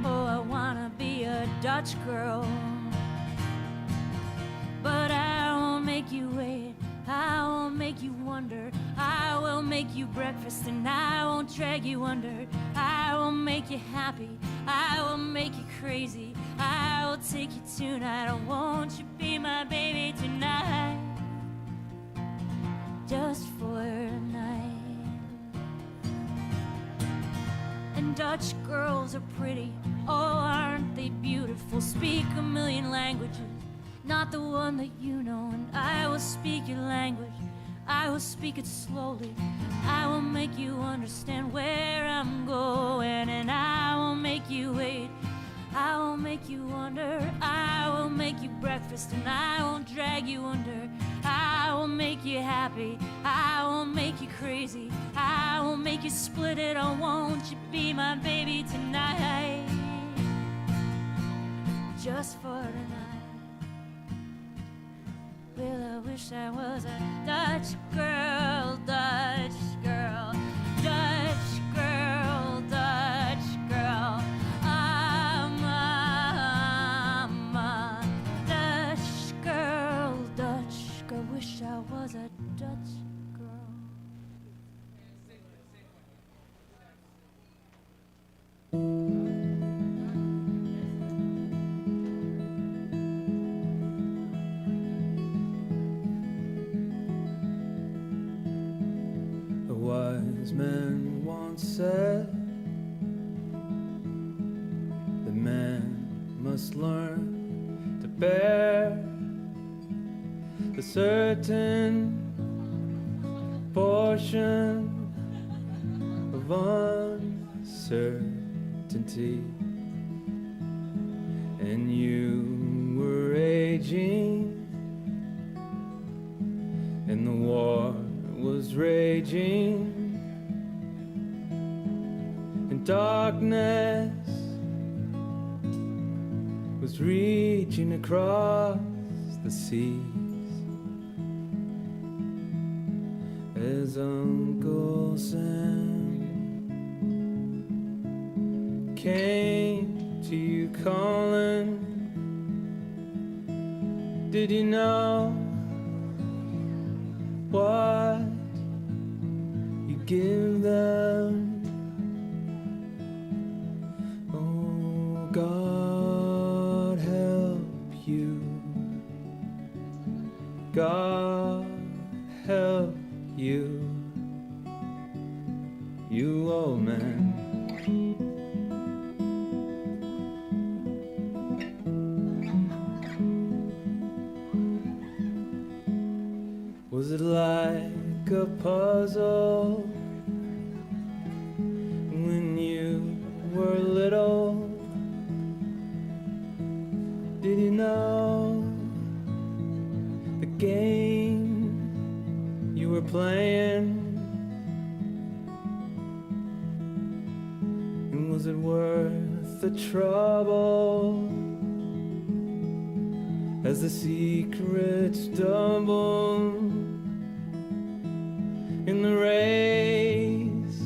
Oh, I wanna be a Dutch girl, but I won't make you wait, I won't make you wonder, I will make you breakfast and I won't drag you under, I will make you happy, I will make you crazy, I will take you tonight, I want you be my baby tonight, just for a night. And Dutch girls are pretty, oh aren't they beautiful, speak a million languages, not the one that you know, and I will speak your language, I will speak it slowly, I will make you understand where I'm going, and I will make you wait, I will make you wonder, I will make you breakfast and I won't drag you under, I will make you happy, I will make you crazy, I will make you split it, I won't you be my baby tonight, just for tonight. Well, I wish I was a Dutch girl, Dutch girl, Dutch girl, Dutch girl. I'm a Dutch girl, Dutch girl. Wish I was a Dutch girl. A wise man once said the man must learn to bear a certain portion of uncertainty. uncertainty, and you were aging, and the war was raging, and darkness was reaching across the seas as Uncle Sam came to you calling. Did you know what you give them? Oh, God help you. God help you, you old man. Was it like a puzzle when you were little? Did you know the game you were playing? And was it worth the trouble as the secrets double in the race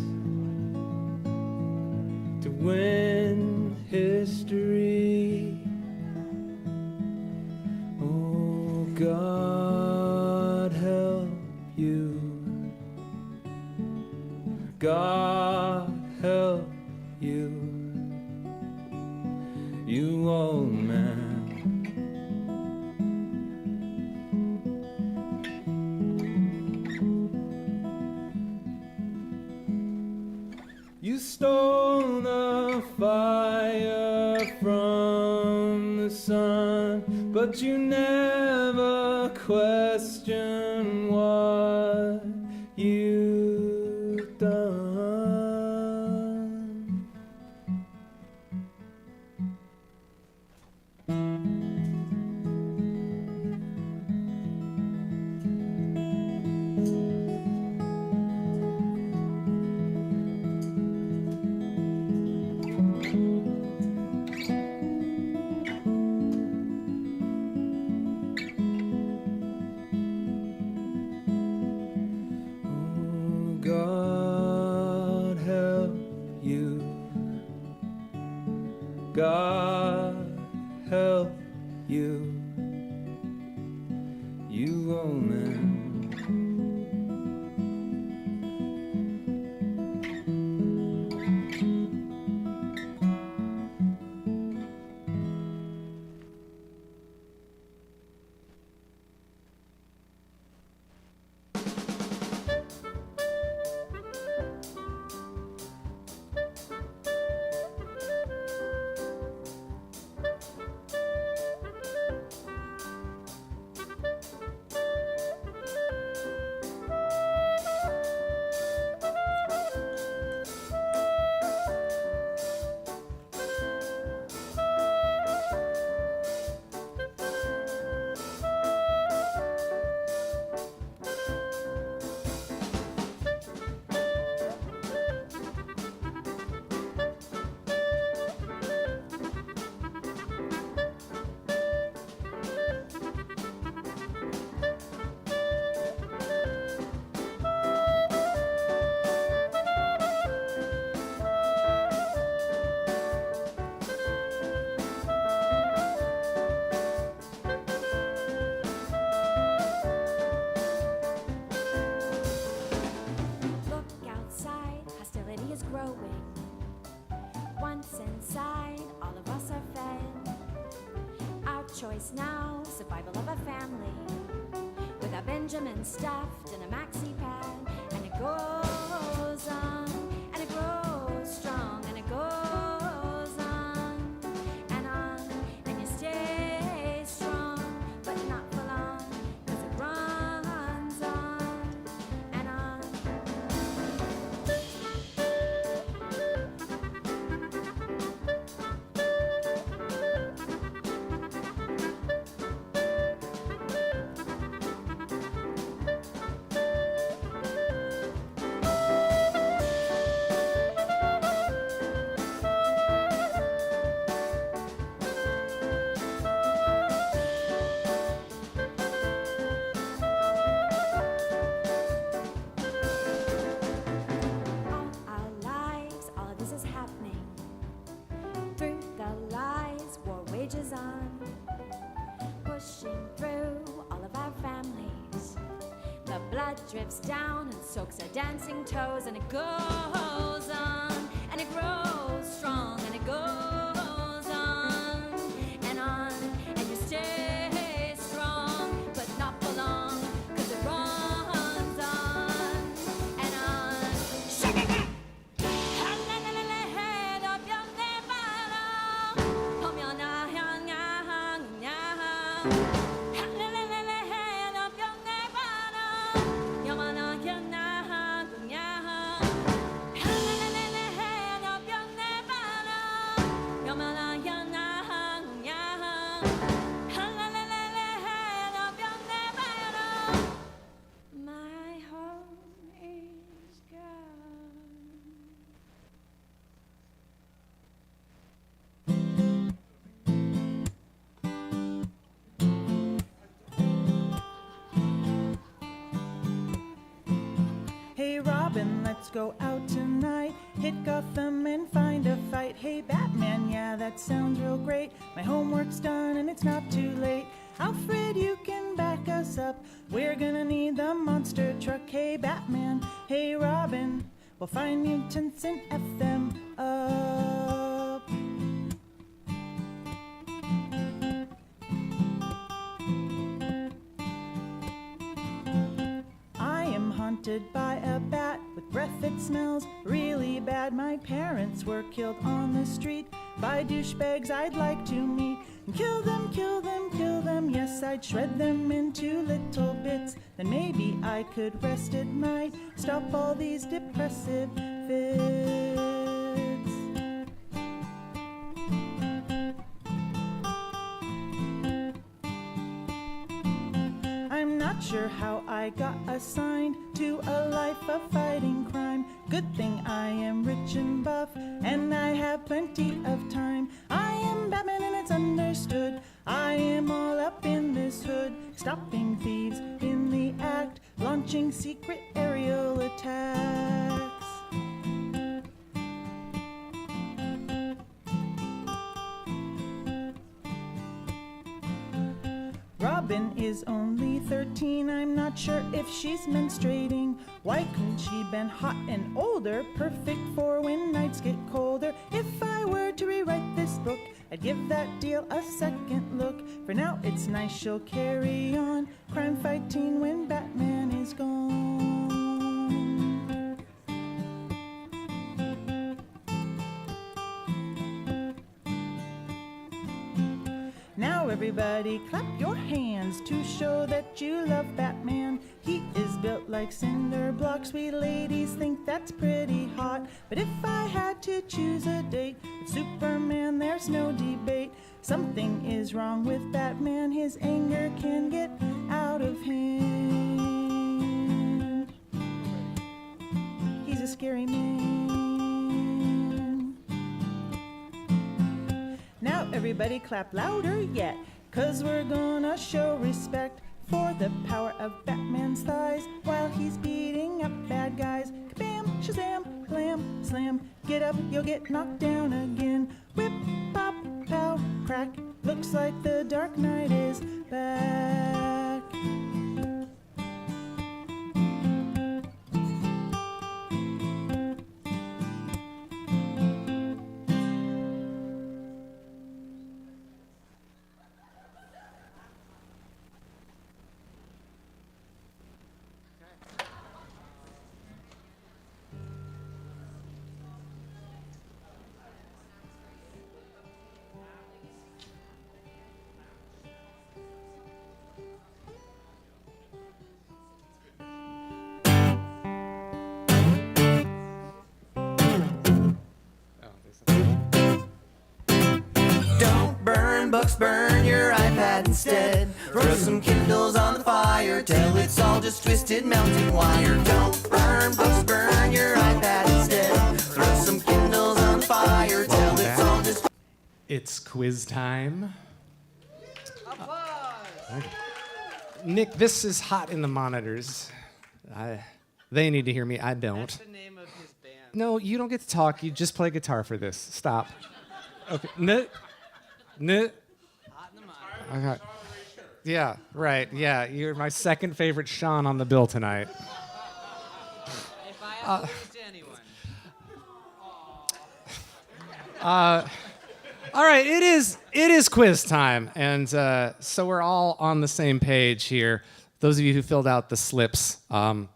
to win history? Oh, God help you. God help you, you old man. You stole the fire from the sun, but you never questioned what you've done. God help you. God help you, you old man. Choice now, survival of a family, with a Benjamin stuffed in a maxi pad, and it goes on, and it grows strong, and it goes on, and you stay strong, but not for long, 'cause it runs on, and on. rages on, pushing through all of our families. The blood drifts down and soaks our dancing toes, and it goes on, and it grows strong, and it goes on, and you stay strong, but not for long, 'cause it runs on, and on. Shake it! My home is gone. Hey Robin, let's go out tonight. Hit Gotham and find a fight. Hey Batman, yeah, that sounds real great. My homework's done and it's not too late. Alfred, you can back us up. We're gonna need the monster truck. Hey Batman, hey Robin, we'll find mutants and F them up. I am haunted by a bat with breath that smells really bad. My parents were killed on the street by douchebags I'd like to meet. And kill them, kill them, kill them. Yes, I'd shred them into little bits. Then maybe I could rest at night, stop all these depressive fits. I'm not sure how I got assigned to a life of fighting crime. Good thing I am rich and buff, and I have plenty of time. I am Batman and it's understood. I am all up in this hood, stopping thieves in the act, launching secret aerial attacks. Robin is only 13, I'm not sure if she's menstruating. Why couldn't she been hot and older, perfect for when nights get colder? If I were to rewrite this book, I'd give that deal a second look. For now it's nice she'll carry on, crime fighting when Batman is gone. Now everybody clap your hands to show that you love Batman. He is built like cinder blocks. We ladies think that's pretty hot. But if I had to choose a date with Superman, there's no debate. Something is wrong with Batman. His anger can get out of hand. He's a scary man. Now everybody clap louder yet, 'cause we're gonna show respect for the power of Batman's thighs while he's beating up bad guys. Kabam, shazam, blam, slam. Get up, you'll get knocked down again. Whip, pop, pow, crack. Looks like the Dark Knight is back. Bucks, burn your iPad instead. Throw some Kindles on the fire till it's all just twisted melting wire. Don't burn books, burn your iPad instead. Throw some Kindles on the fire till it's all just... It's quiz time. Nick, this is hot in the monitors. They need to hear me. I don't. That's the name of his band. No, you don't get to talk. You just play guitar for this. Stop. Okay. No. Okay. Yeah, right. Yeah, you're my second favorite Shaun on the bill tonight. If I ever lose to anyone. All right, it is quiz time, and so we're all on the same page here. Those of you who filled out the slips, I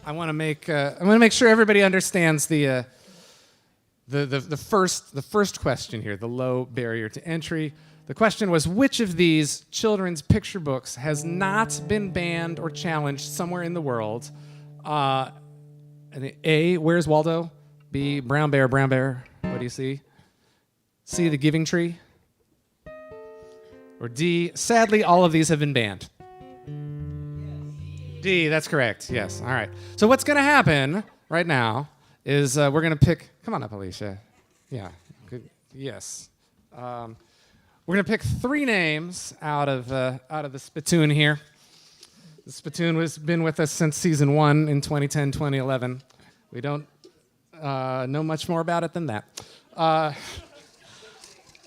want to make sure everybody understands the first question here, the low barrier to entry. The question was, which of these children's picture books has not been banned or challenged somewhere in the world? And A, Where's Waldo? B, Brown Bear, Brown Bear. What do you see? C, The Giving Tree? Or D, sadly, all of these have been banned. D, that's correct. Yes. All right. So what's going to happen right now is we're going to pick. Come on up, Alicia. Yeah. Good. Yes. We're going to pick 3 names out of the spittoon here. The spittoon has been with us since season 1 in 2010, 2011. We don't know much more about it than that.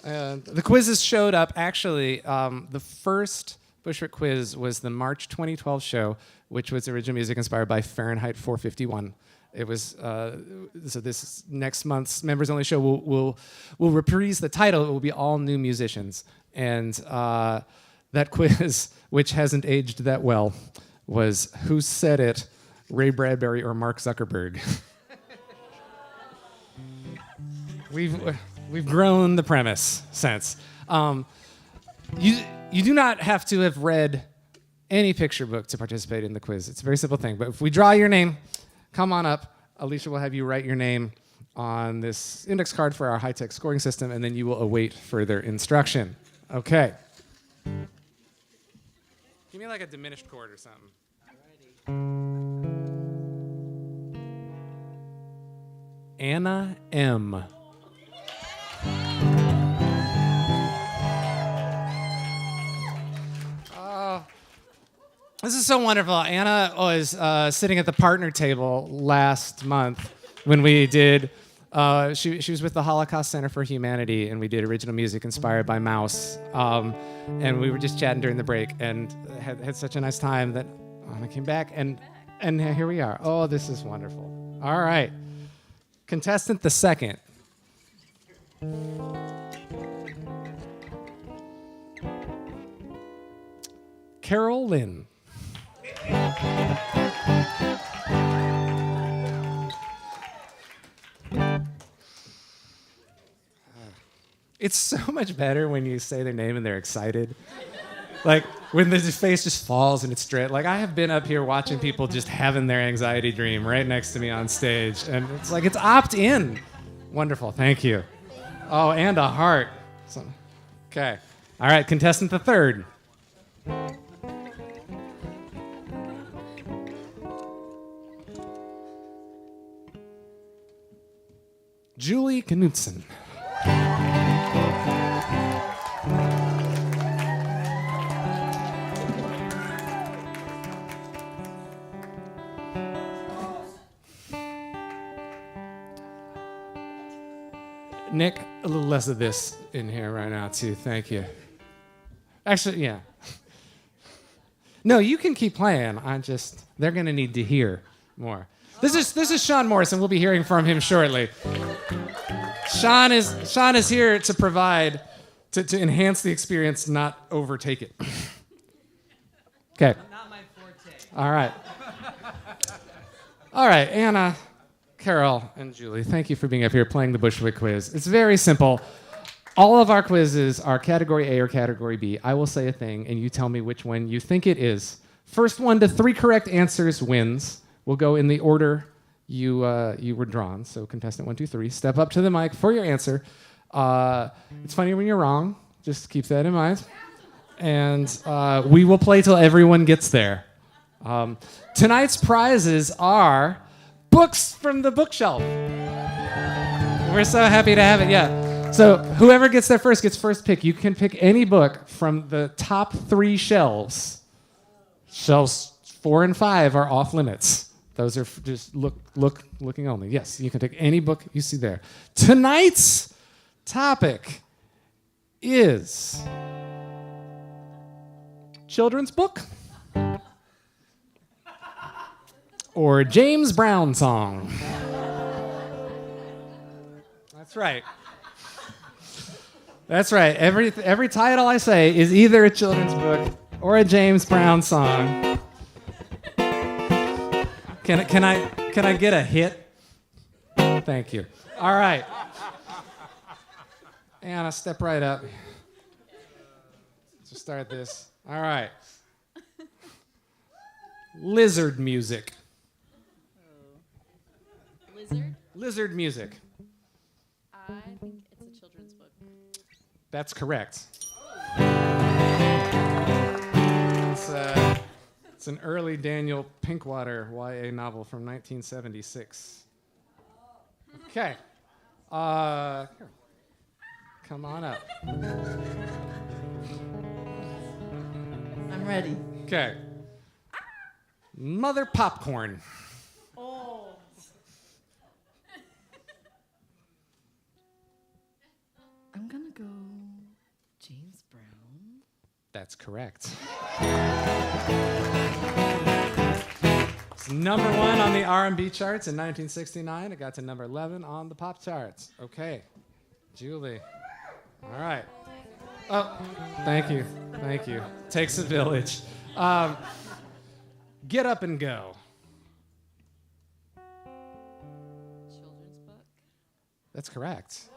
The quizzes showed up. Actually, the first Bushwick Quiz was the March 2012 show, which was original music inspired by Fahrenheit 451. It was so this next month's members only show will reprise the title. It will be all new musicians, and that quiz, which hasn't aged that well, was Who Said It, Ray Bradbury or Mark Zuckerberg? We've grown the premise since. You do not have to have read any picture book to participate in the quiz. It's a very simple thing. But if we draw your name, come on up. Alicia will have you write your name on this index card for our high-tech scoring system, and then you will await further instruction. Okay. Give me like a diminished chord or something. Anna M. This is so wonderful. Anna was sitting at the partner table last month when we did, she was with the Holocaust Center for Humanity, and we did original music inspired by Mouse. And we were just chatting during the break and had such a nice time that Anna came back, and here we are. Oh, this is wonderful. All right. Contestant the second. Carol Lynn. It's so much better when you say their name and they're excited. Like when the face just falls and it's straight. Like I have been up here watching people just having their anxiety dream right next to me on stage, and it's like it's opt-in. Wonderful, thank you. Oh, and a heart. Okay, all right, contestant the third. Julie Knudsen. Nick, a little less of this in here right now, too. Thank you. Actually, yeah. No, you can keep playing. They're going to need to hear more. This is Shaun Morse, and we'll be hearing from him shortly. Shaun is here to provide, to enhance the experience, not overtake it. Okay. Not my forte. All right. All right, Anna, Carol, and Julie, thank you for being up here playing the Bushwick Quiz. It's very simple. All of our quizzes are Category A or Category B. I will say a thing, and you tell me which one you think it is. First 1 to 3 correct answers wins. We'll go in the order you were drawn. So contestant 1, 2, 3, step up to the mic for your answer. It's funny when you're wrong. Just keep that in mind. And we will play till everyone gets there. Tonight's prizes are books from the bookshelf. We're so happy to have it, yeah. So whoever gets there first gets first pick. You can pick any book from the top 3 shelves. Shelves 4 and 5 are off limits. Those are just looking only. Yes, you can take any book you see there. Tonight's topic is children's book or James Brown song. That's right. That's right. Every title I say is either a children's book or a James Brown song. Can I get a hit? Thank you. All right. Anna, step right up. Let's start this. All right. Lizard music. Lizard? Lizard music. I think it's a children's book. That's correct. It's an early Daniel Pinkwater YA novel from 1976. Okay. Here. Come on up. I'm ready. Okay. Mother Popcorn. Oh. I'm gonna go James Brown. That's correct. It's number 1 on the R&B charts in 1969. It got to number 11 on the pop charts. Okay. Julie. All right. Oh, thank you. Thank you. Takes a village. Get Up and Go. Children's book. That's correct.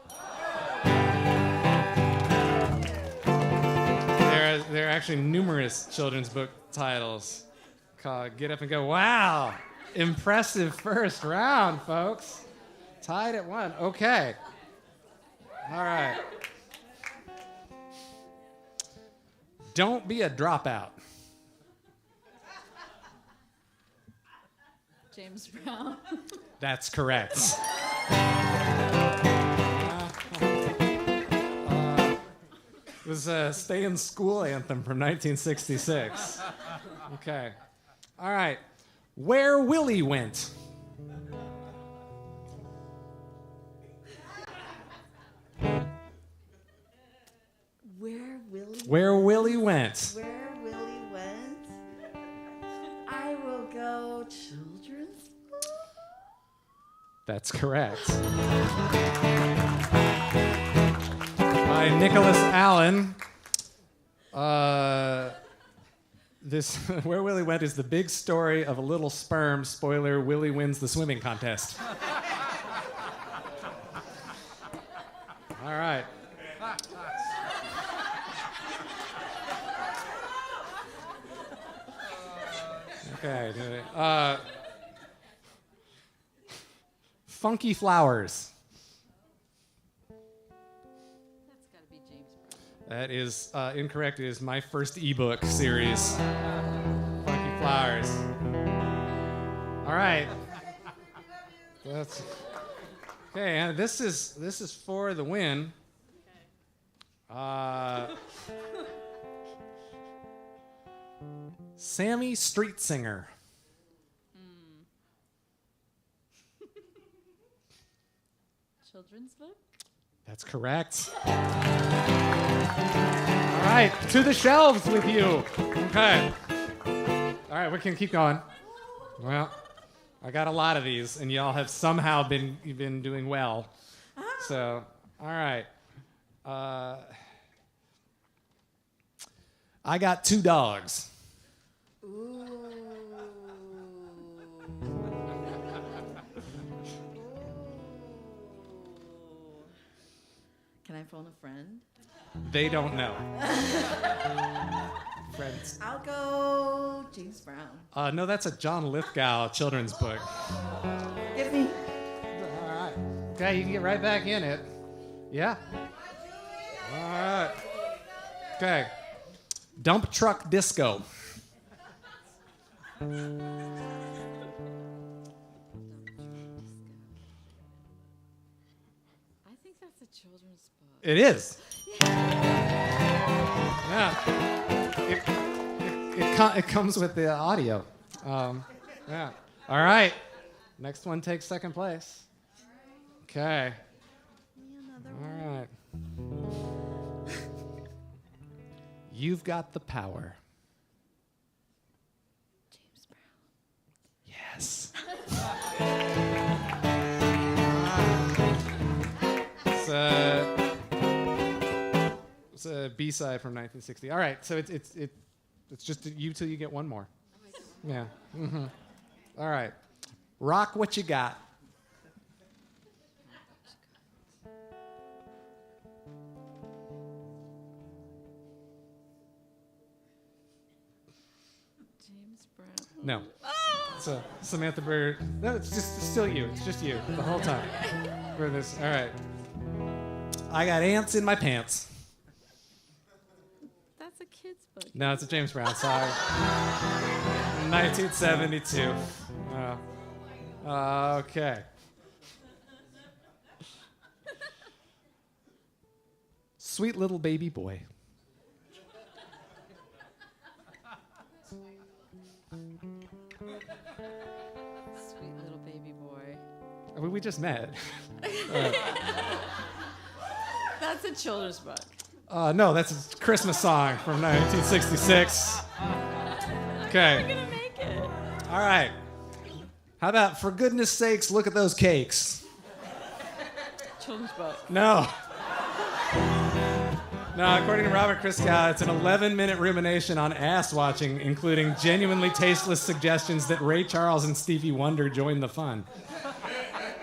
There are actually numerous children's book titles called Get Up and Go. Wow. Impressive first round, folks. Tied at 1. Okay. All right. Don't Be a Dropout. James Brown. That's correct. It was a Stay in School anthem from 1966. Okay. All right. Where Willie Went. Where Willie Went. Where Willie went. I will go children's book. That's correct. By Nicholas Allen. This Where Willie Went is the big story of a little sperm. Spoiler, Willie wins the swimming contest. All right. Okay. Funky Flowers. That's got to be James Brown. That is incorrect. It is my first ebook series. Funky Flowers. All right. That's okay. And this is for the win. Sammy Street Singer. Children's book? That's correct. All right, to the shelves with you. Okay. All right, we can keep going. Well, I got a lot of these, and y'all have somehow been doing well. So, all right. I Got Two Dogs. Ooh. Can I phone a friend? They don't know. Friends. I'll go James Brown. No, that's a John Lithgow children's book. Give me. All right. Okay, you can get right back in it. Yeah. All right. Okay. Dump Truck Disco. I think that's a children's book. It is. Yeah. It comes with the audio. Yeah. All right. Next one takes second place. Okay. All right. You've Got the Power. James Brown. Yes. It's a B-side from 1960. All right, so it's just you till you get one more. Yeah. Mm-hmm. All right. Rock What You Got. James Brown. No. So Samantha Bird. No, it's still you. It's just you the whole time. For this. All right. I Got Ants in My Pants. That's a kid's book. No, it's a James Brown song. 1972. Okay. Sweet Little Baby Boy. Sweet little baby boy. I mean, we just met. That's a children's book. No, that's a Christmas song from 1966. Okay. We're gonna make it. All right. How about, for goodness sakes, look at those cakes? Children's book. No. No, according to Robert Christgau, it's an 11-minute rumination on ass watching, including genuinely tasteless suggestions that Ray Charles and Stevie Wonder join the fun.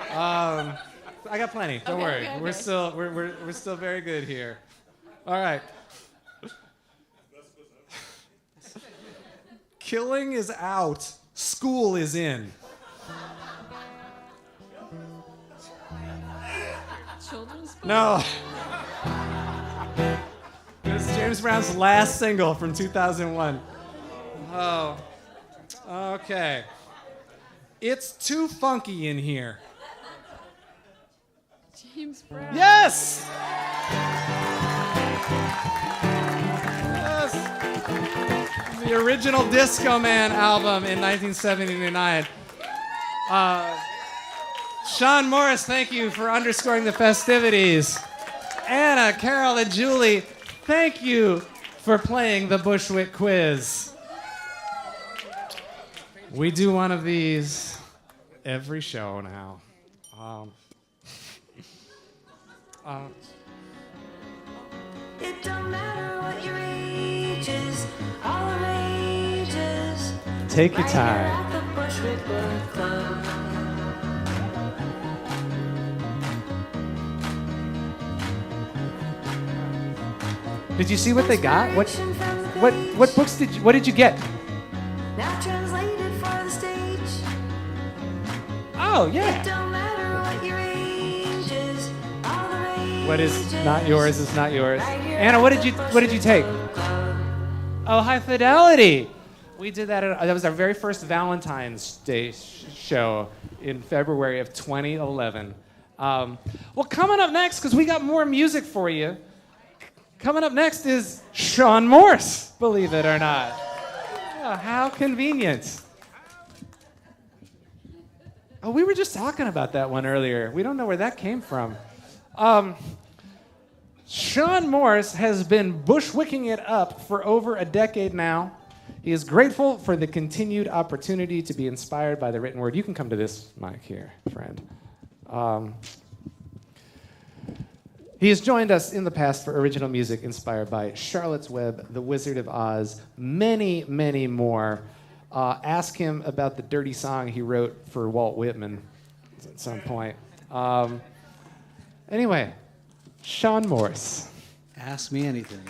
I got plenty. Don't worry. Okay. We're still very good here. All right. Killing is out. School is in. Children's book. No. This is James Brown's last single from 2001. Oh. Okay. It's Too Funky in Here. James Brown. Yes! Yes! The original Disco Man album in 1979. Sean Morris, thank you for underscoring the festivities. Anna, Carol, and Julie, thank you for playing the Bushwick Quiz. We do one of these every show now. It don't matter what your age is, all the rages. Take your Right time. here at the Bushwick Book Club. Did you see what they got? What books what did you get? Now translated for the stage. Oh, It yeah. don't matter what your age is, all the rages. What is not yours is not yours. Anna, what did you take? Oh, High Fidelity. We did that. That was our very first Valentine's Day show in February of 2011. Well, coming up next, because we got more music for you. Coming up next is Shaun Morse, believe it or not. Oh, how convenient. Oh, we were just talking about that one earlier. We don't know where that came from. Shaun Morse has been bushwicking it up for over a decade now. He is grateful for the continued opportunity to be inspired by the written word. You can come to this mic here, friend. He has joined us in the past for original music inspired by Charlotte's Web, The Wizard of Oz, many, many more. Ask him about the dirty song he wrote for Walt Whitman at some point. Anyway, Shaun Morse. Ask me anything.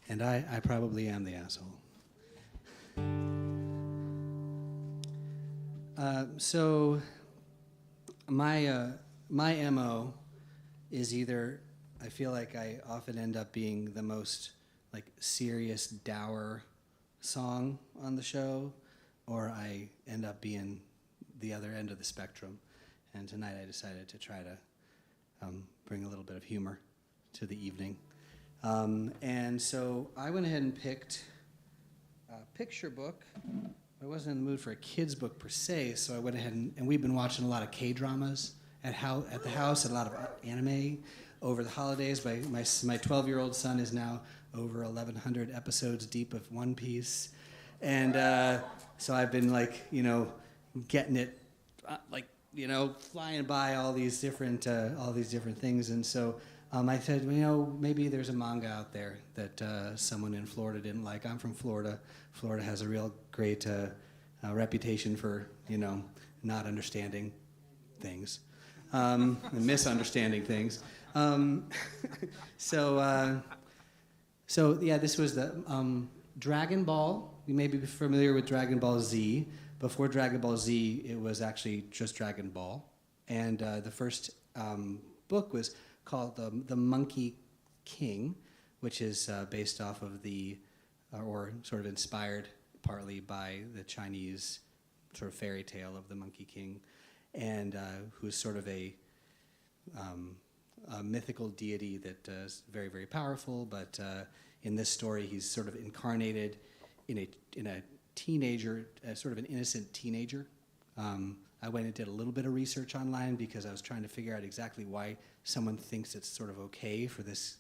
And I probably am the asshole. So my MO is either I feel like I often end up being the most like serious, dour song on the show, or I end up being the other end of the spectrum. And tonight I decided to try to bring a little bit of humor to the evening. And so I went ahead and picked a picture book. I wasn't in the mood for a kid's book per se, so I went ahead and we've been watching a lot of K-dramas at the house, and a lot of anime over the holidays. My 12-year-old son is now over 1,100 episodes deep of One Piece, and so I've been like, getting it, flying by all these different things, and so I said, maybe there's a manga out there that someone in Florida didn't like. I'm from Florida. Florida has a real great reputation for not understanding things, and misunderstanding things. So yeah, this was the Dragon Ball. You may be familiar with Dragon Ball Z. Before Dragon Ball Z, it was actually just Dragon Ball. And the first book was called The Monkey King, which is based off of or sort of inspired partly by the Chinese sort of fairy tale of the Monkey King, and who's sort of a mythical deity that is very, very powerful, but in this story he's sort of incarnated in a teenager, sort of an innocent teenager. I went and did a little bit of research online because I was trying to figure out exactly why someone thinks it's sort of okay for this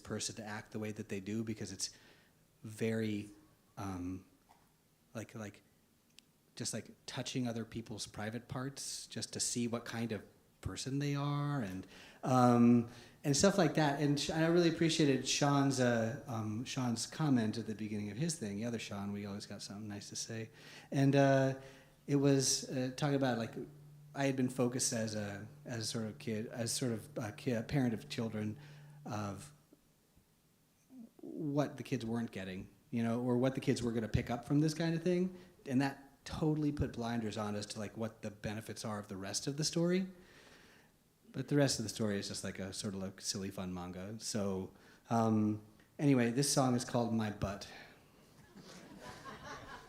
person to act the way that they do, because it's very just like touching other people's private parts just to see what kind of person they are, and stuff like that. And I really appreciated Shaun's comment at the beginning of his thing. The other Shaun, we always got something nice to say, and it was talking about, like, I had been focused as a parent of children, of what the kids weren't getting, or what the kids were going to pick up from this kind of thing, and that totally put blinders on as to like what the benefits are of the rest of the story. But the rest of the story is just like a sort of like silly fun manga. So anyway, this song is called My Butt.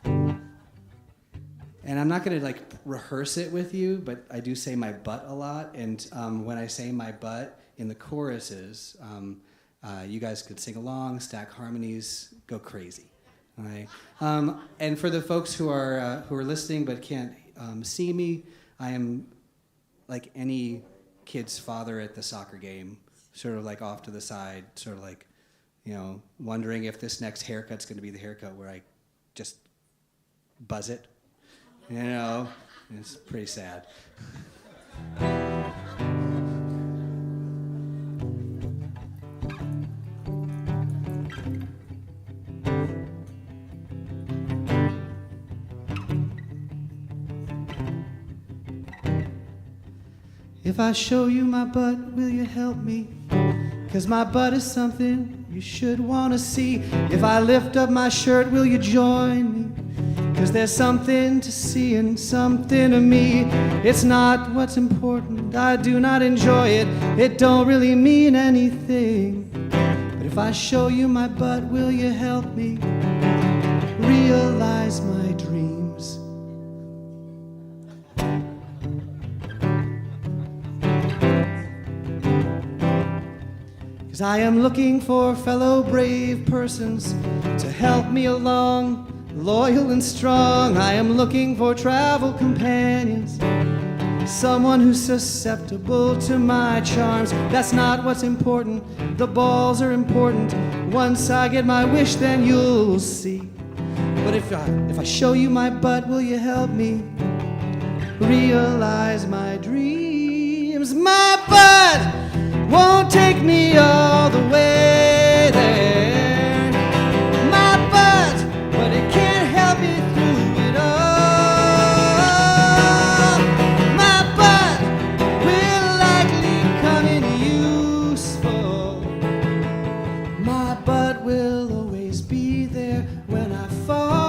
And I'm not going to like rehearse it with you, but I do say my butt a lot. And when I say my butt in the choruses, you guys could sing along, stack harmonies, go crazy. All right. And for the folks who are listening but can't see me, I am like any kid's father at the soccer game, sort of like off to the side, sort of like, wondering if this next haircut's going to be the haircut where I just buzz it. It's pretty sad. If I show you my butt, will you help me? 'Cause my butt is something you should want to see. If I lift up my shirt, will you join me? 'Cause there's something to see and something to me. It's not what's important, I do not enjoy it. It don't really mean anything. But if I show you my butt, will you help me realize my dreams? I am looking for fellow brave persons to help me along, loyal and strong. I am looking for travel companions, someone who's susceptible to my charms. That's not what's important, the balls are important. Once I get my wish, then you'll see. But if I show you my butt, will you help me realize my dreams? My butt won't take me all the way there. My butt, but it can't help me through it all. My butt will likely come in useful. My butt will always be there when I fall.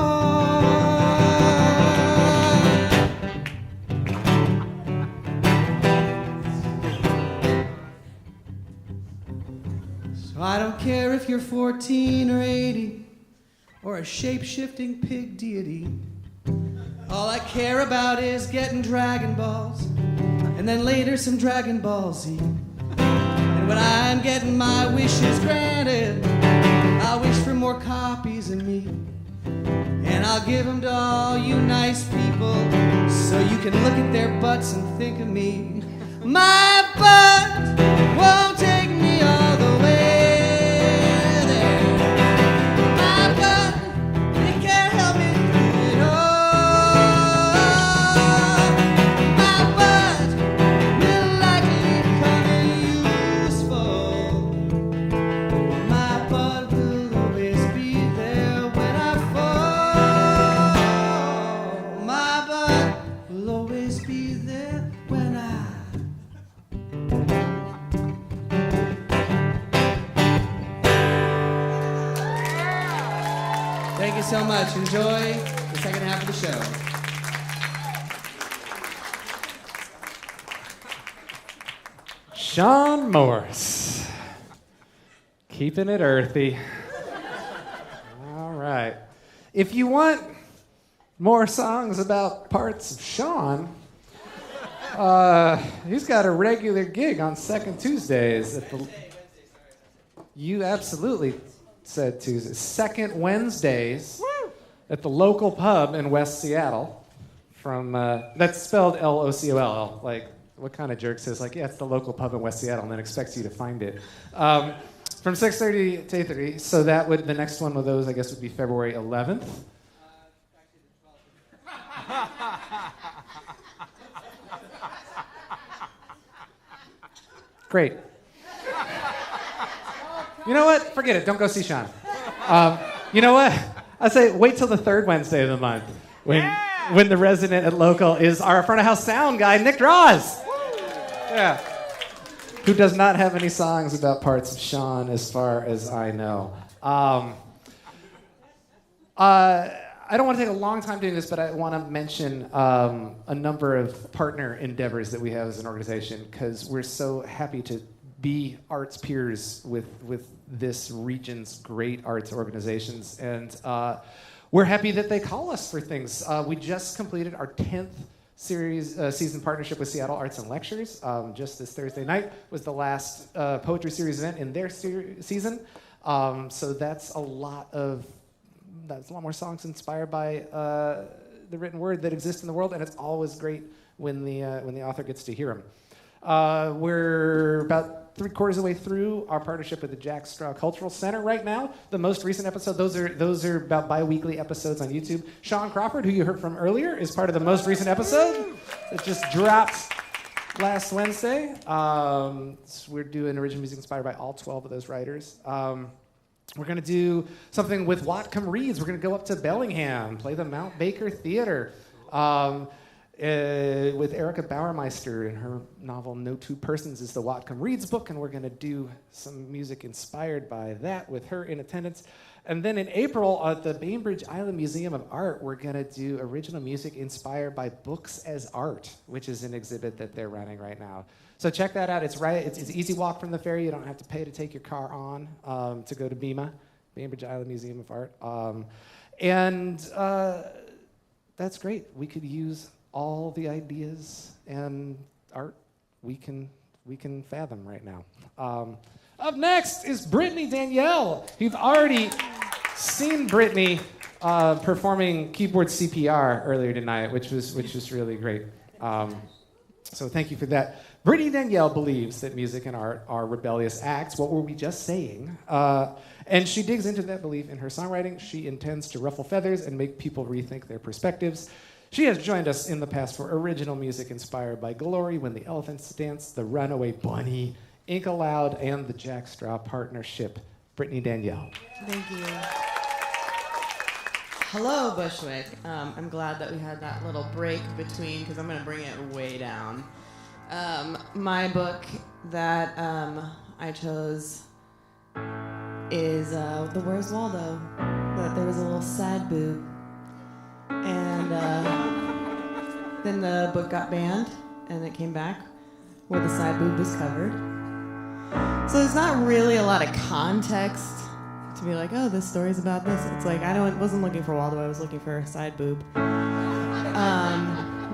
I don't care if you're 14 or 80 or a shape-shifting pig deity. All I care about is getting Dragon Balls and then later some Dragon Ball Z. And when I'm getting my wishes granted, I'll wish for more copies of me. And I'll give them to all you nice people so you can look at their butts and think of me. My butt won't take me you so much. Enjoy the second half of the show. Shaun Morse. Keeping it earthy. All right. If you want more songs about parts of Shaun, he's got a regular gig on second Tuesdays at the... You absolutely said Tuesdays. Second Wednesdays at the local pub in West Seattle. From that's spelled L-O-C-O-L. Like, what kind of jerk says, like, yeah, it's the local pub in West Seattle, and then expects you to find it. From 6:30 to 8:30. So that would, the next one of those, I guess, would be February 11th. Great. You know what? Forget it. Don't go see Shaun. You know what? I say wait till the third Wednesday of the month when the resident at local is our front of house sound guy, Nick Draws. Yeah. Who does not have any songs about parts of Shaun, as far as I know. I don't want to take a long time doing this, but I want to mention a number of partner endeavors that we have as an organization, because we're so happy to be arts peers with this region's great arts organizations. And we're happy that they call us for things. We just completed our 10th season partnership with Seattle Arts and Lectures. Just this Thursday night was the last poetry series event in their season. So that's a lot more songs inspired by the written word that exists in the world, and it's always great when the author gets to hear them. We're about 3/4 of the way through our partnership with the Jack Straw Cultural Center right now. The most recent episode, those are about bi-weekly episodes on YouTube. Shaun Crawford, who you heard from earlier, is part of the most recent episode. It just dropped last Wednesday. We're doing original music inspired by all 12 of those writers. We're going to do something with Whatcom Reads. We're going to go up to Bellingham, play the Mount Baker Theater with Erica Bauermeister, and her novel No Two Persons is the Whatcom Reads book, and we're going to do some music inspired by that with her in attendance. And then in April at the Bainbridge Island Museum of Art, we're going to do original music inspired by books as art, which is an exhibit that they're running right now. So check that out. It's an easy walk from the ferry. You don't have to pay to take your car on to go to BIMA, Bainbridge Island Museum of Art. That's great. We could use all the ideas and art we can fathom right now. Up next is Brittany Danielle. You've already seen Brittany performing keyboard CPR earlier tonight, which was really great. So thank you for that. Brittany Danielle believes that music and art are rebellious acts. What were we just saying? And she digs into that belief in her songwriting. She intends to ruffle feathers and make people rethink their perspectives. She has joined us in the past for original music inspired by Glory, When the Elephants Dance, The Runaway Bunny, Ink Aloud, and the Jack Straw Partnership. Brittany Danielle. Thank you. Hello, Bushwick. I'm glad that we had that little break between, because I'm going to bring it way down. My book that I chose is The Where's Waldo? But there was a little side boob. And then the book got banned, and it came back where the side boob was covered. So there's not really a lot of context to be like, oh, this story's about this. It's like, wasn't looking for Waldo, I was looking for a side boob.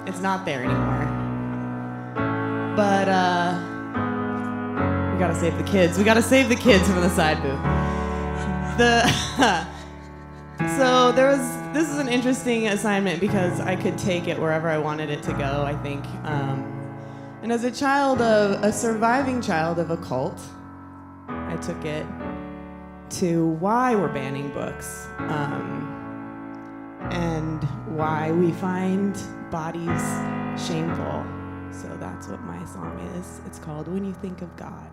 It's not there anymore. But we gotta save the kids. We gotta save the kids from the side boob. So this is an interesting assignment because I could take it wherever I wanted it to go, I think. And as a surviving child of a cult, I took it to why we're banning books and why we find bodies shameful. So that's what my song is. It's called When You Think of God.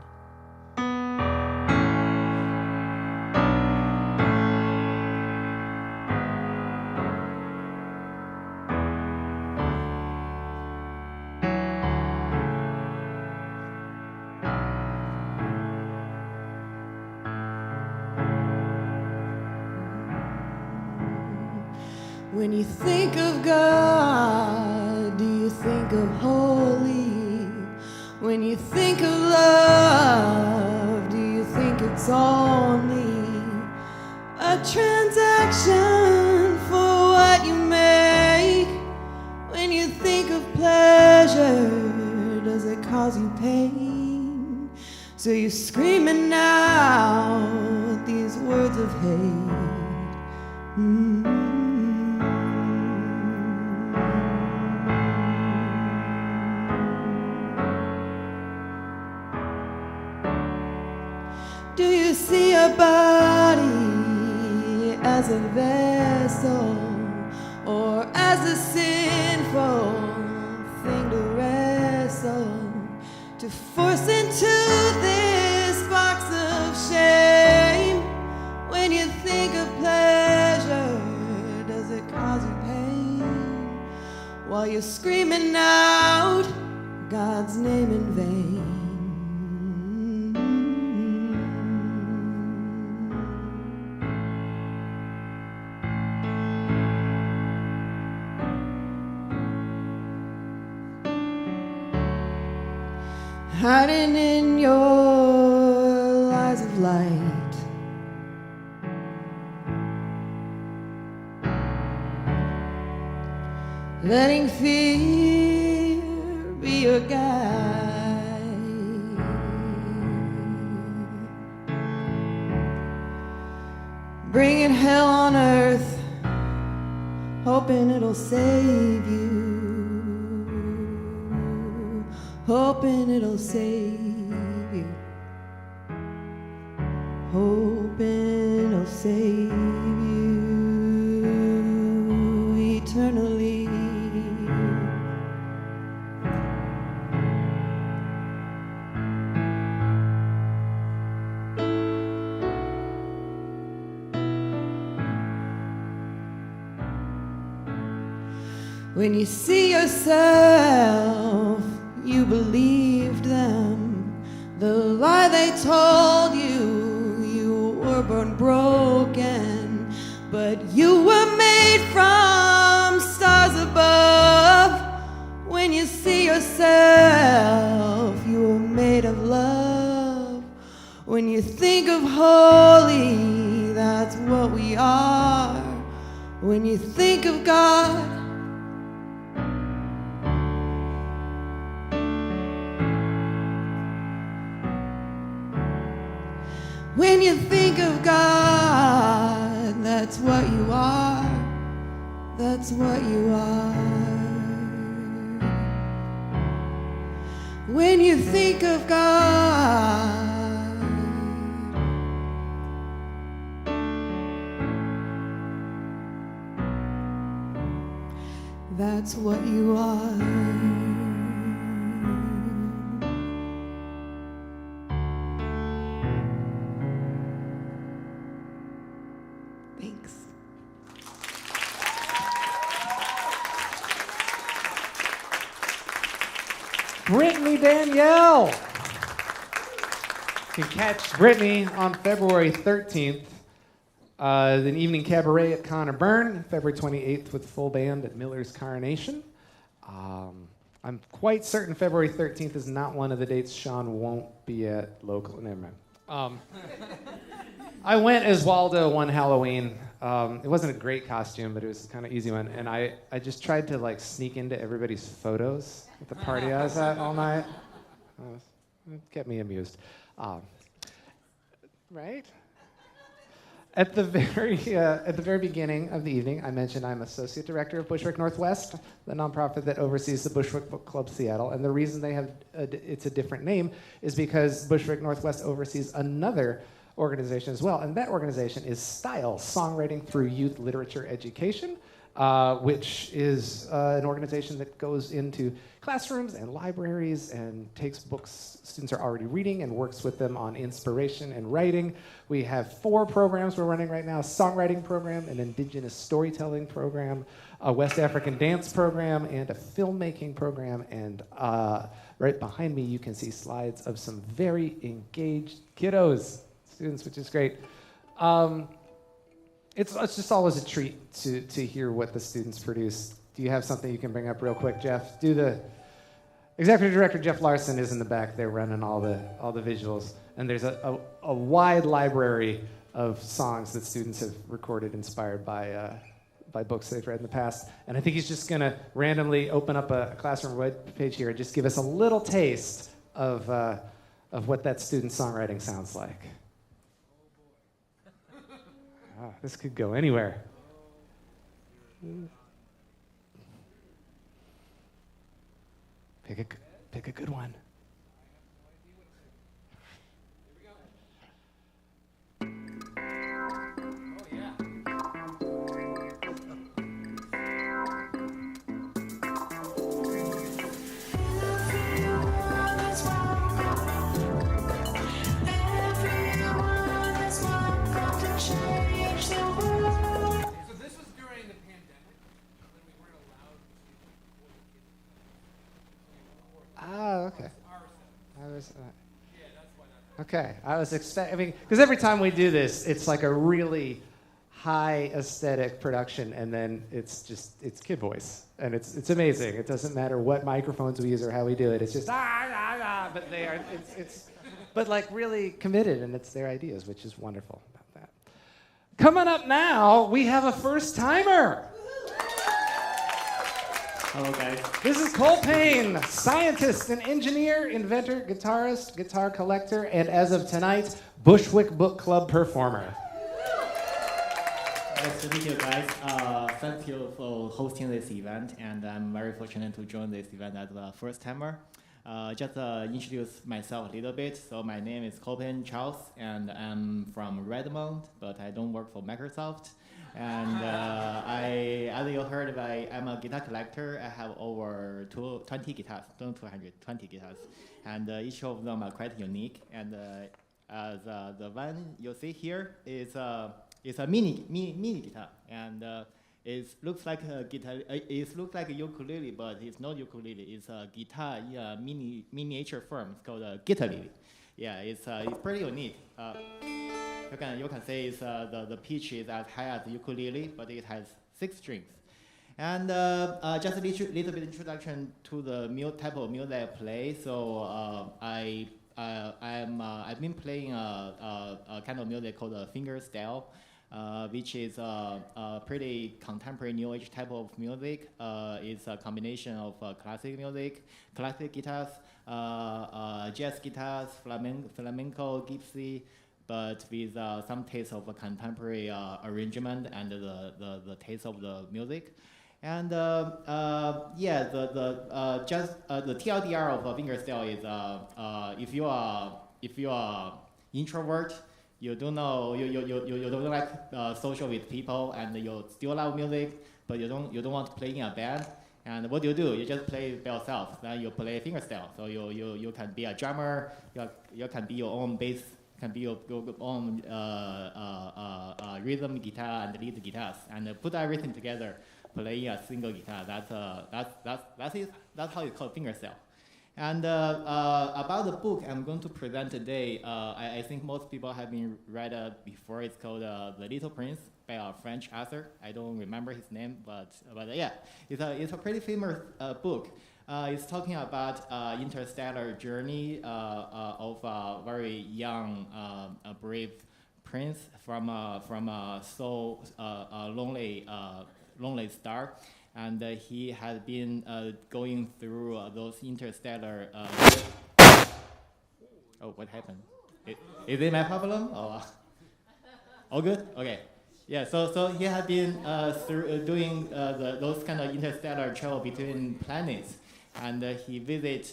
When you think of God, do you think of holy? When you think of love, do you think it's only a transaction for what you make? When you think of pleasure, does it cause you pain? So you're screaming out these words of hate. Do you see a body as a vessel or as a sinful thing to wrestle, to force into this box of shame? When you think of pleasure, does it cause you pain? While you're screaming out God's name in vain. Hiding in your lies of light, letting fear be your guide, bringing hell on earth, hoping it'll save you. Hoping it'll save you. Hoping it'll save you eternally. When you see yourself, you believed them. The lie they told you, you were born broken, but you were made from stars above. When you see yourself, you were made of love. When you think of holy, that's what we are. When you think of God, when you think of God, that's what you are. That's what you are. When you think of God, that's what you are. Brittany Danielle. You can catch Brittany on February 13th, an evening cabaret at Connor Byrne, February 28th with full band at Miller's Coronation. I'm quite certain February 13th is not one of the dates Shaun won't be at local. Never mind. I went as Waldo one Halloween. It wasn't a great costume, but it was kind of easy one. And I just tried to like sneak into everybody's photos at the party I was at all night. It kept me amused. Right? At the very beginning of the evening, I mentioned I'm Associate Director of Bushwick Northwest, the nonprofit that oversees the Bushwick Book Club Seattle. And the reason they have it's a different name is because Bushwick Northwest oversees another organization as well, and that organization is STYLE, Songwriting Through Youth Literature Education, which is an organization that goes into classrooms and libraries and takes books students are already reading and works with them on inspiration and writing. We have 4 programs we're running right now: a songwriting program, an indigenous storytelling program, a West African dance program, and a filmmaking program. And right behind me you can see slides of some very engaged kiddos, students, which is great. it's just always a treat to hear what the students produce. Do you have something you can bring up real quick, Jeff? Executive Director Jeff Larson is in the back there running all the visuals, and there's a wide library of songs that students have recorded inspired by books they've read in the past. And I think he's just going to randomly open up a classroom web page here and just give us a little taste of what that student songwriting sounds like. Oh, this could go anywhere. Pick a good one. Okay. Okay, I was expecting, because every time we do this, it's like a really high aesthetic production, and then it's kid voice, and it's amazing. It doesn't matter what microphones we use or how we do it. It's just but but like really committed, and it's their ideas, which is wonderful about that. Coming up now, we have a first timer. Hello, guys. This is Colpain, scientist and engineer, inventor, guitarist, guitar collector, and as of tonight, Bushwick Book Club performer. Nice to meet you guys. Thank you for hosting this event, and I'm very fortunate to join this event as a first timer. Just introduce myself a little bit. So my name is Colpain Charles, and I'm from Redmond, but I don't work for Microsoft. And as you heard, I'm a guitar collector. I have over 20 guitars, 220 guitars, and each of them are quite unique. And the one you see here is a mini guitar, and it looks like a guitar. It looks like a ukulele, but it's not ukulele. It's a guitar in a miniature form. It's called a guitarele. Yeah, it's pretty unique. You can say it's, the pitch is as high as the ukulele, but it has 6 strings. And just a little bit introduction to the type of music I play. So I've been playing a kind of music called a fingerstyle, which is a pretty contemporary new age type of music. It's a combination of classic music, classic guitars, jazz guitars, flamenco, gypsy, but with some taste of a contemporary arrangement and the taste of the music. And yeah, the TLDR of a fingerstyle is if you are introvert, you don't like social with people, and you still love music, but you don't want to play in a band. And what do? You just play by yourself. Then you play fingerstyle. So you can be a drummer. You can be your own bass. Can be your own rhythm guitar and lead guitars, and put everything together, play a single guitar. That's it. That's how it's called fingerstyle. And about the book I'm going to present today, I think most people have been read before. It's called The Little Prince by a French author. I don't remember his name, but yeah, it's a pretty famous book. It's talking about interstellar journey of a very young, brave prince from a so lonely star, and he has been going through those interstellar. Oh, what happened? Is it my problem? All good? Okay. Yeah, so he had been doing those kind of interstellar travel between planets, and he visited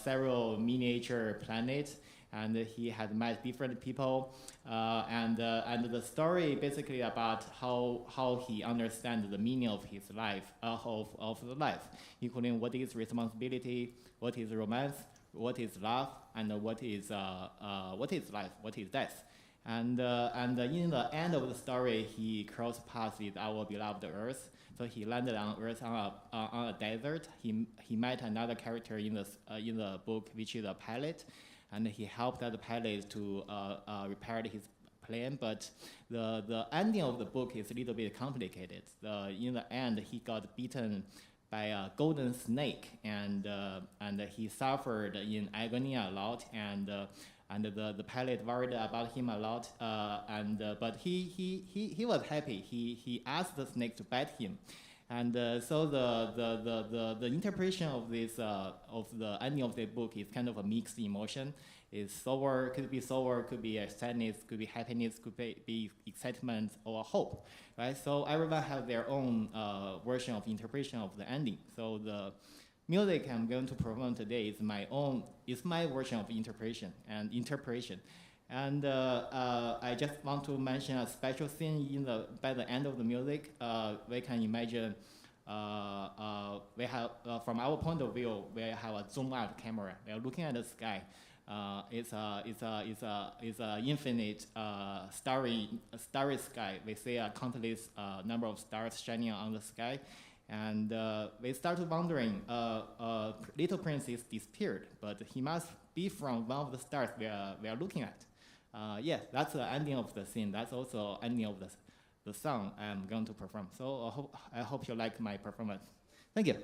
several miniature planets, and he had met different people, and the story basically about how he understands the meaning of his life, of the life, including what is responsibility, what is romance, what is love, and what is life, what is death. And in the end of the story, he crossed paths with our beloved Earth. So he landed on Earth on a desert. He met another character in the book, which is a pilot, and he helped that pilot to repair plan, but the ending of the book is a little bit complicated. In the end, he got bitten by a golden snake, and he suffered in agony a lot, and the pilot worried about him a lot, but he was happy. He asked the snake to bite him. And so the interpretation of this of the ending of the book is kind of a mixed emotion. It's sour, could be sour, could be sadness, could be happiness, could be excitement or hope, right? So everyone has their own version of interpretation of the ending. So the music I'm going to perform today is my version of interpretation. And I just want to mention a special scene by the end of the music. We can imagine we have, from our point of view, we have a zoom out camera. We are looking at the sky. It's a infinite starry sky. We see a countless number of stars shining on the sky. And we started wondering, Little Prince is disappeared, but he must be from one of the stars we are looking at. Yeah, that's the ending of the scene. That's also ending of the song I'm going to perform. So I hope you like my performance. Thank you.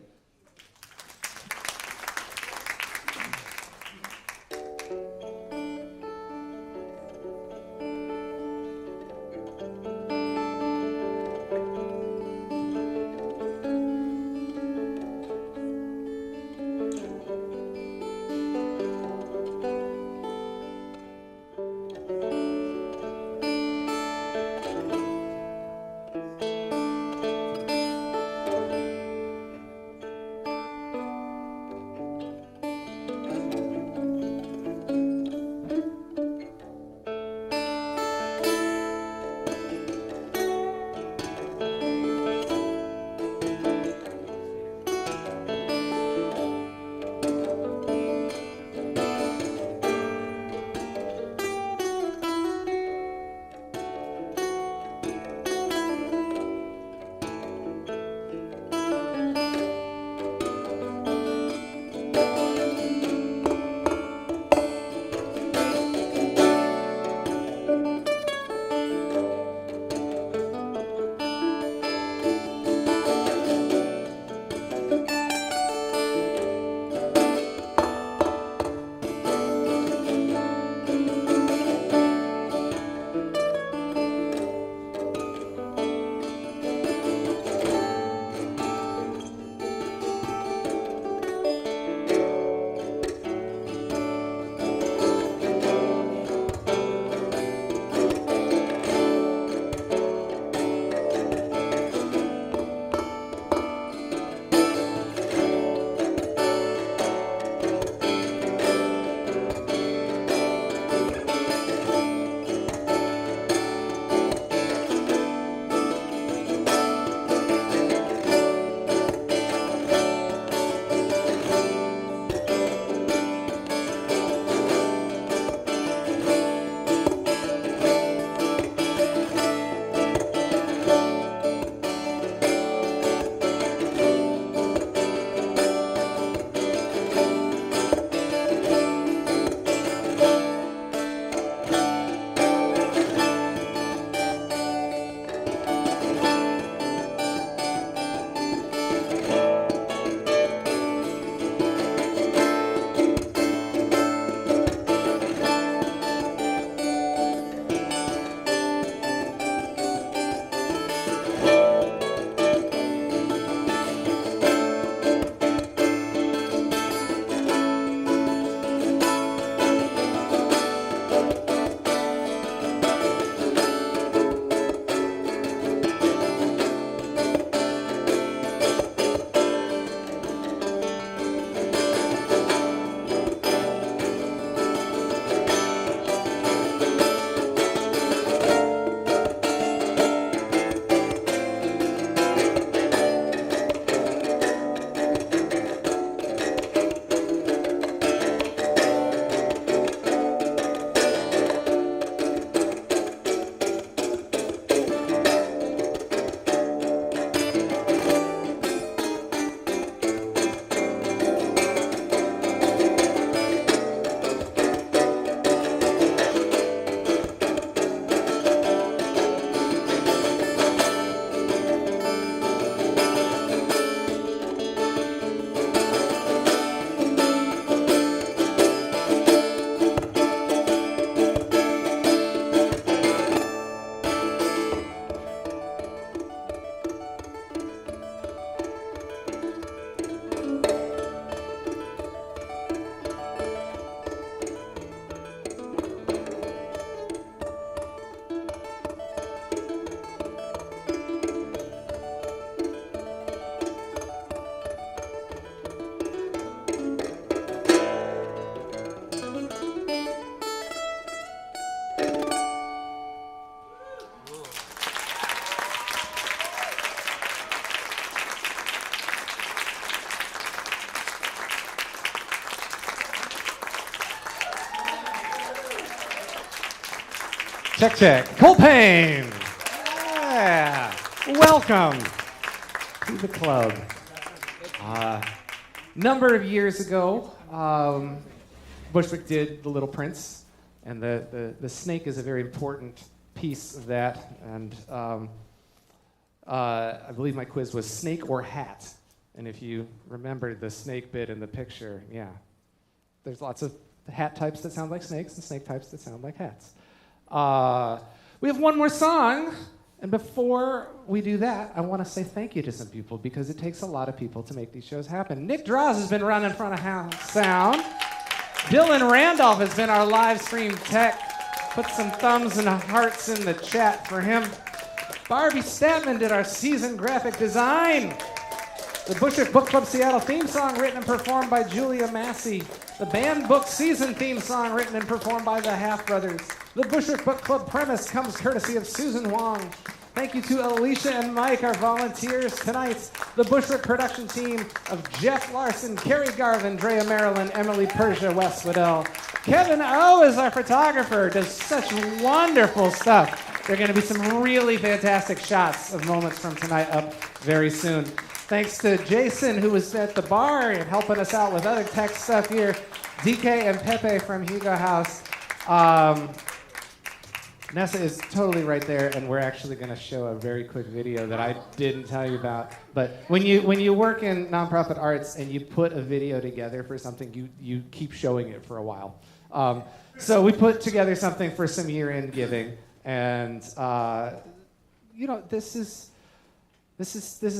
Check, check. Colpain. Yeah. Welcome to the club. Number of years ago, Bushwick did The Little Prince, and the snake is a very important piece of that. And I believe my quiz was snake or hat. And if you remember the snake bit in the picture, yeah, there's lots of hat types that sound like snakes and snake types that sound like hats. We have one more song. And before we do that, I want to say thank you to some people because it takes a lot of people to make these shows happen. Nick Draws has been running front of house sound. Dylan Randolph has been our live stream tech. Put some thumbs and hearts in the chat for him. Barbie Statman did our season graphic design. The Bushwick Book Club Seattle theme song written and performed by Julia Massey. The band book season theme song written and performed by the Half Brothers. The Bushwick Book Club premise comes courtesy of Susan Wong. Thank you to Alicia and Mike, our volunteers tonight. The Bushwick production team of Jeff Larson, Carrie Garvin, Drea Marilyn, Emily Persha, Wes Weddell. Kevin O is our photographer, does such wonderful stuff. There are going to be some really fantastic shots of moments from tonight up very soon. Thanks to Jason, who was at the bar and helping us out with other tech stuff here. DK and Pepe from Hugo House. Nessa is totally right there, and we're actually going to show a very quick video that I didn't tell you about. But when you work in nonprofit arts and you put a video together for something, you keep showing it for a while. So we put together something for some year-end giving, and this is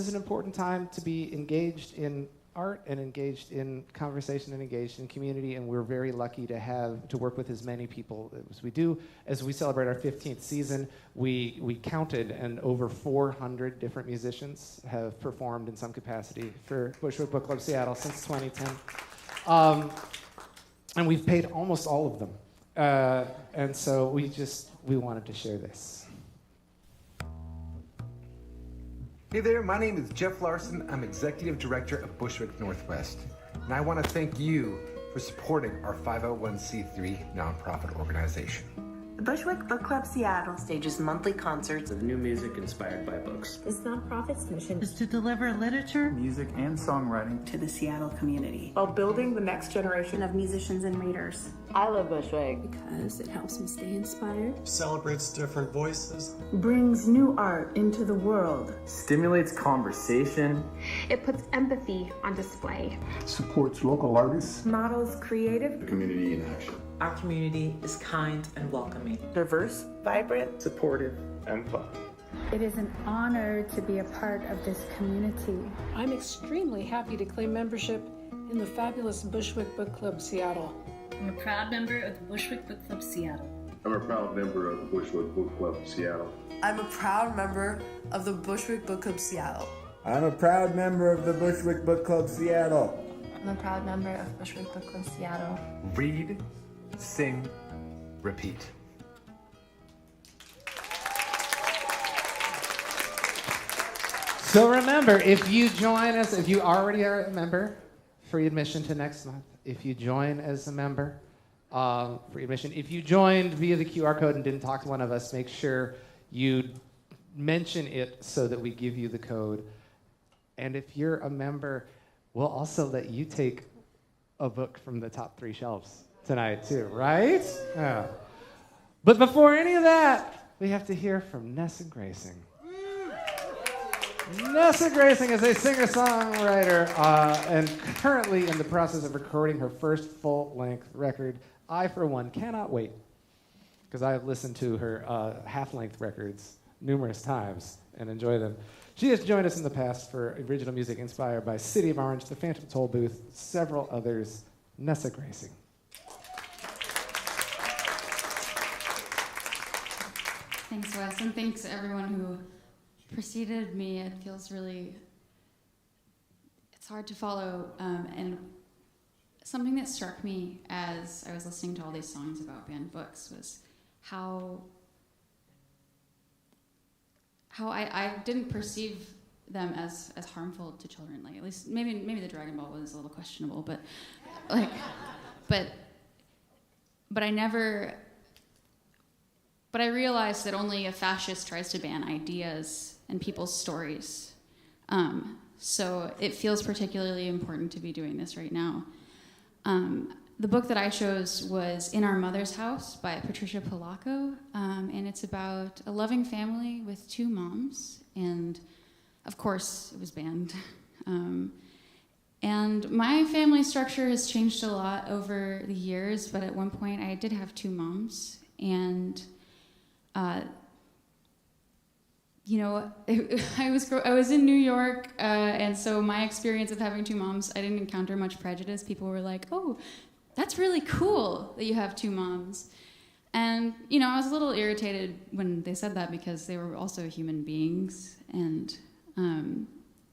an important time to be engaged in art and engaged in conversation and engaged in community, and we're very lucky to work with as many people as we do. As we celebrate our 15th season, we counted, and over 400 different musicians have performed in some capacity for Bushwick Book Club Seattle since 2010. And we've paid almost all of them. And so we wanted to share this. Hey there, my name is Jeff Larson. I'm Executive Director of Bushwick Northwest. And I want to thank you for supporting our 501c3 nonprofit organization. The Bushwick Book Club Seattle stages monthly concerts of new music inspired by books. This nonprofit's mission is to deliver literature, music, and songwriting to the Seattle community while building the next generation of musicians and readers. I love Bushwick because it helps me stay inspired, celebrates different voices, brings new art into the world, stimulates conversation, it puts empathy on display, supports local artists, models creative community in action. Our community is kind and welcoming, diverse, vibrant, supportive, and fun. It is an honor to be a part of this community. I'm extremely happy to claim membership in the fabulous Bushwick Book Club Seattle. I'm a proud member of the Bushwick Book Club Seattle. I'm a proud member of the Bushwick Book Club Seattle. I'm a proud member of the Bushwick Book Club Seattle. I'm a proud member of the Bushwick Book Club Seattle. I'm a proud member of Bushwick Book Club Seattle. Read, sing, repeat. So remember, if you join us, if you already are a member, free admission to next month. If you join as a member, free admission. If you joined via the QR code and didn't talk to one of us, make sure you mention it so that we give you the code. And if you're a member, we'll also let you take a book from the top 3 shelves tonight too, right? Yeah. But before any of that, we have to hear from Nessa Grasing. Nessa Grasing is a singer-songwriter and currently in the process of recording her first full-length record. I, for one, cannot wait, because I've listened to her half-length records numerous times and enjoy them. She has joined us in the past for original music inspired by City of Orange, The Phantom Toll Booth, several others. Nessa Grasing. Thanks, Wes, and thanks to everyone who preceded me. It feels it's hard to follow, and something that struck me as I was listening to all these songs about banned books was how I didn't perceive them as harmful to children. Like, at least maybe the Dragon Ball was a little questionable, but I But I realized that only a fascist tries to ban ideas and people's stories. So it feels particularly important to be doing this right now. The book that I chose was In Our Mother's House by Patricia Polacco, and it's about a loving family with 2 moms, and of course it was banned. And my family structure has changed a lot over the years, but at one point I did have 2 moms, and you know, I was in New York, and so my experience of having 2 moms, I didn't encounter much prejudice. People were like, "Oh, that's really cool that you have 2 moms." And, you know, I was a little irritated when they said that because they were also human beings, and,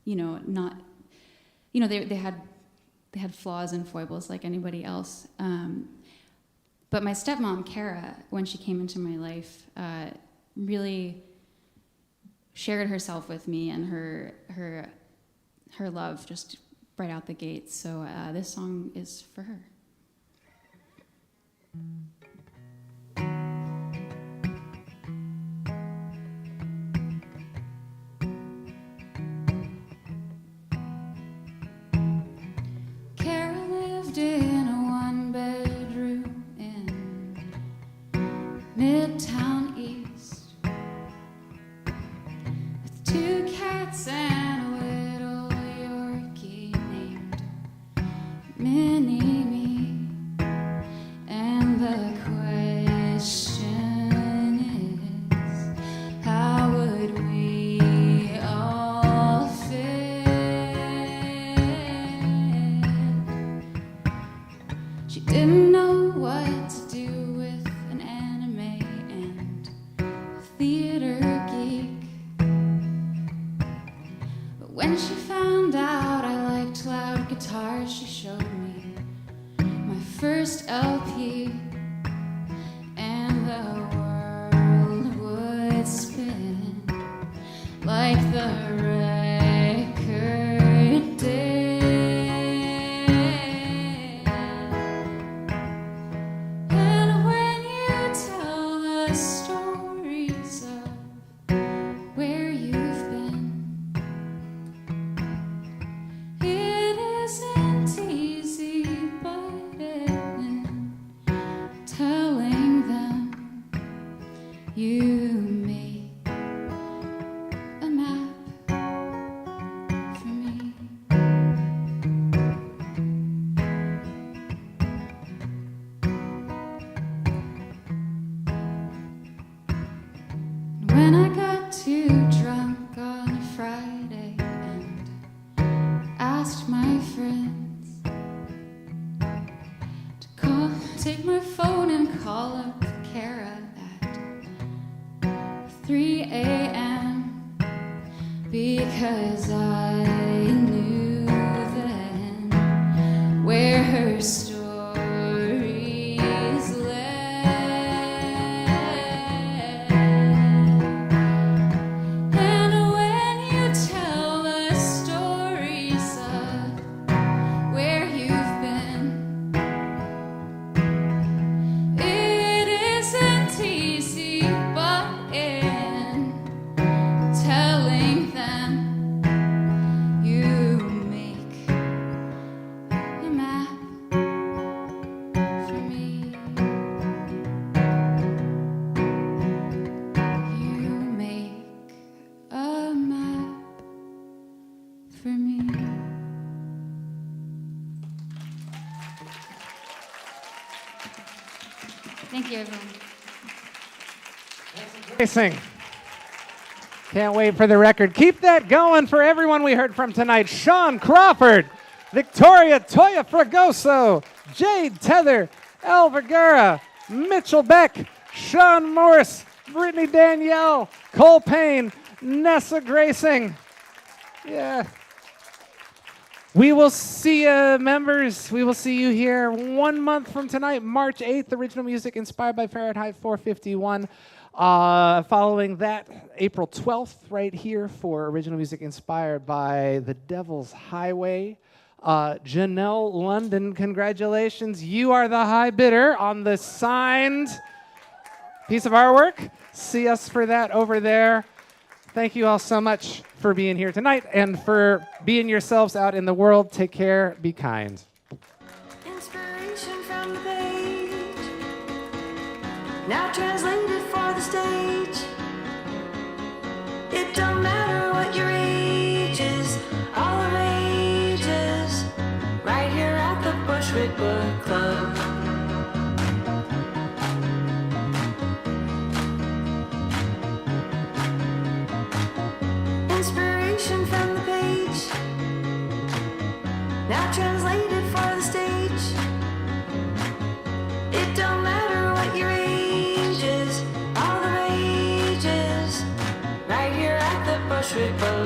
you know, not, you know, they had flaws and foibles like anybody else. But my stepmom, Kara, when she came into my life, really shared herself with me and her love just right out the gate. So this song is for her. Kara lived in a 1-bedroom in Midtown East with 2 cats and a little Yorkie named Minnie Me. And the question is, how would we all fit? She didn't know what to do with an anime and a theater geek. But when she found out I liked loud guitars, she showed me my first LP, and the world would spin like the record did. And when you tell the stories of where you've been, it isn't easy, but in telling them you make a map for me. When I got too drunk on a Friday and asked my friends to take my phone and call up Kara at 3 a.m. because I knew then where her stories led. And when you tell the stories of where you've been, it isn't easy, but in telling them you make a map for me. You make a map for me. Thank you, everyone. Racing. Can't wait for the record. Keep that going for everyone we heard from tonight. Shaun Crawford, Victoria Toya Fragoso, Jade Teather, Elle Vergara, Mitchell Beck, Sean Morse, Brittany Danielle, Colpain, Nessa Grasing. Yeah. We will see you, members. We will see you here 1 month from tonight, March 8th. Original music inspired by Fahrenheit 451. Following that, April 12th, right here for original music inspired by The Devil's Highway. Janelle London, congratulations. You are the high bidder on the signed piece of artwork. See us for that over there. Thank you all so much for being here tonight and for being yourselves out in the world. Take care. Be kind. Inspiration from the page, now translated for the stage. It don't matter what your age is, all the ages, right here at the Bushwick Book Club. Inspiration from the page, now translated for the stage. It don't matter what your age is, all the ages, right here at the Bushwick Book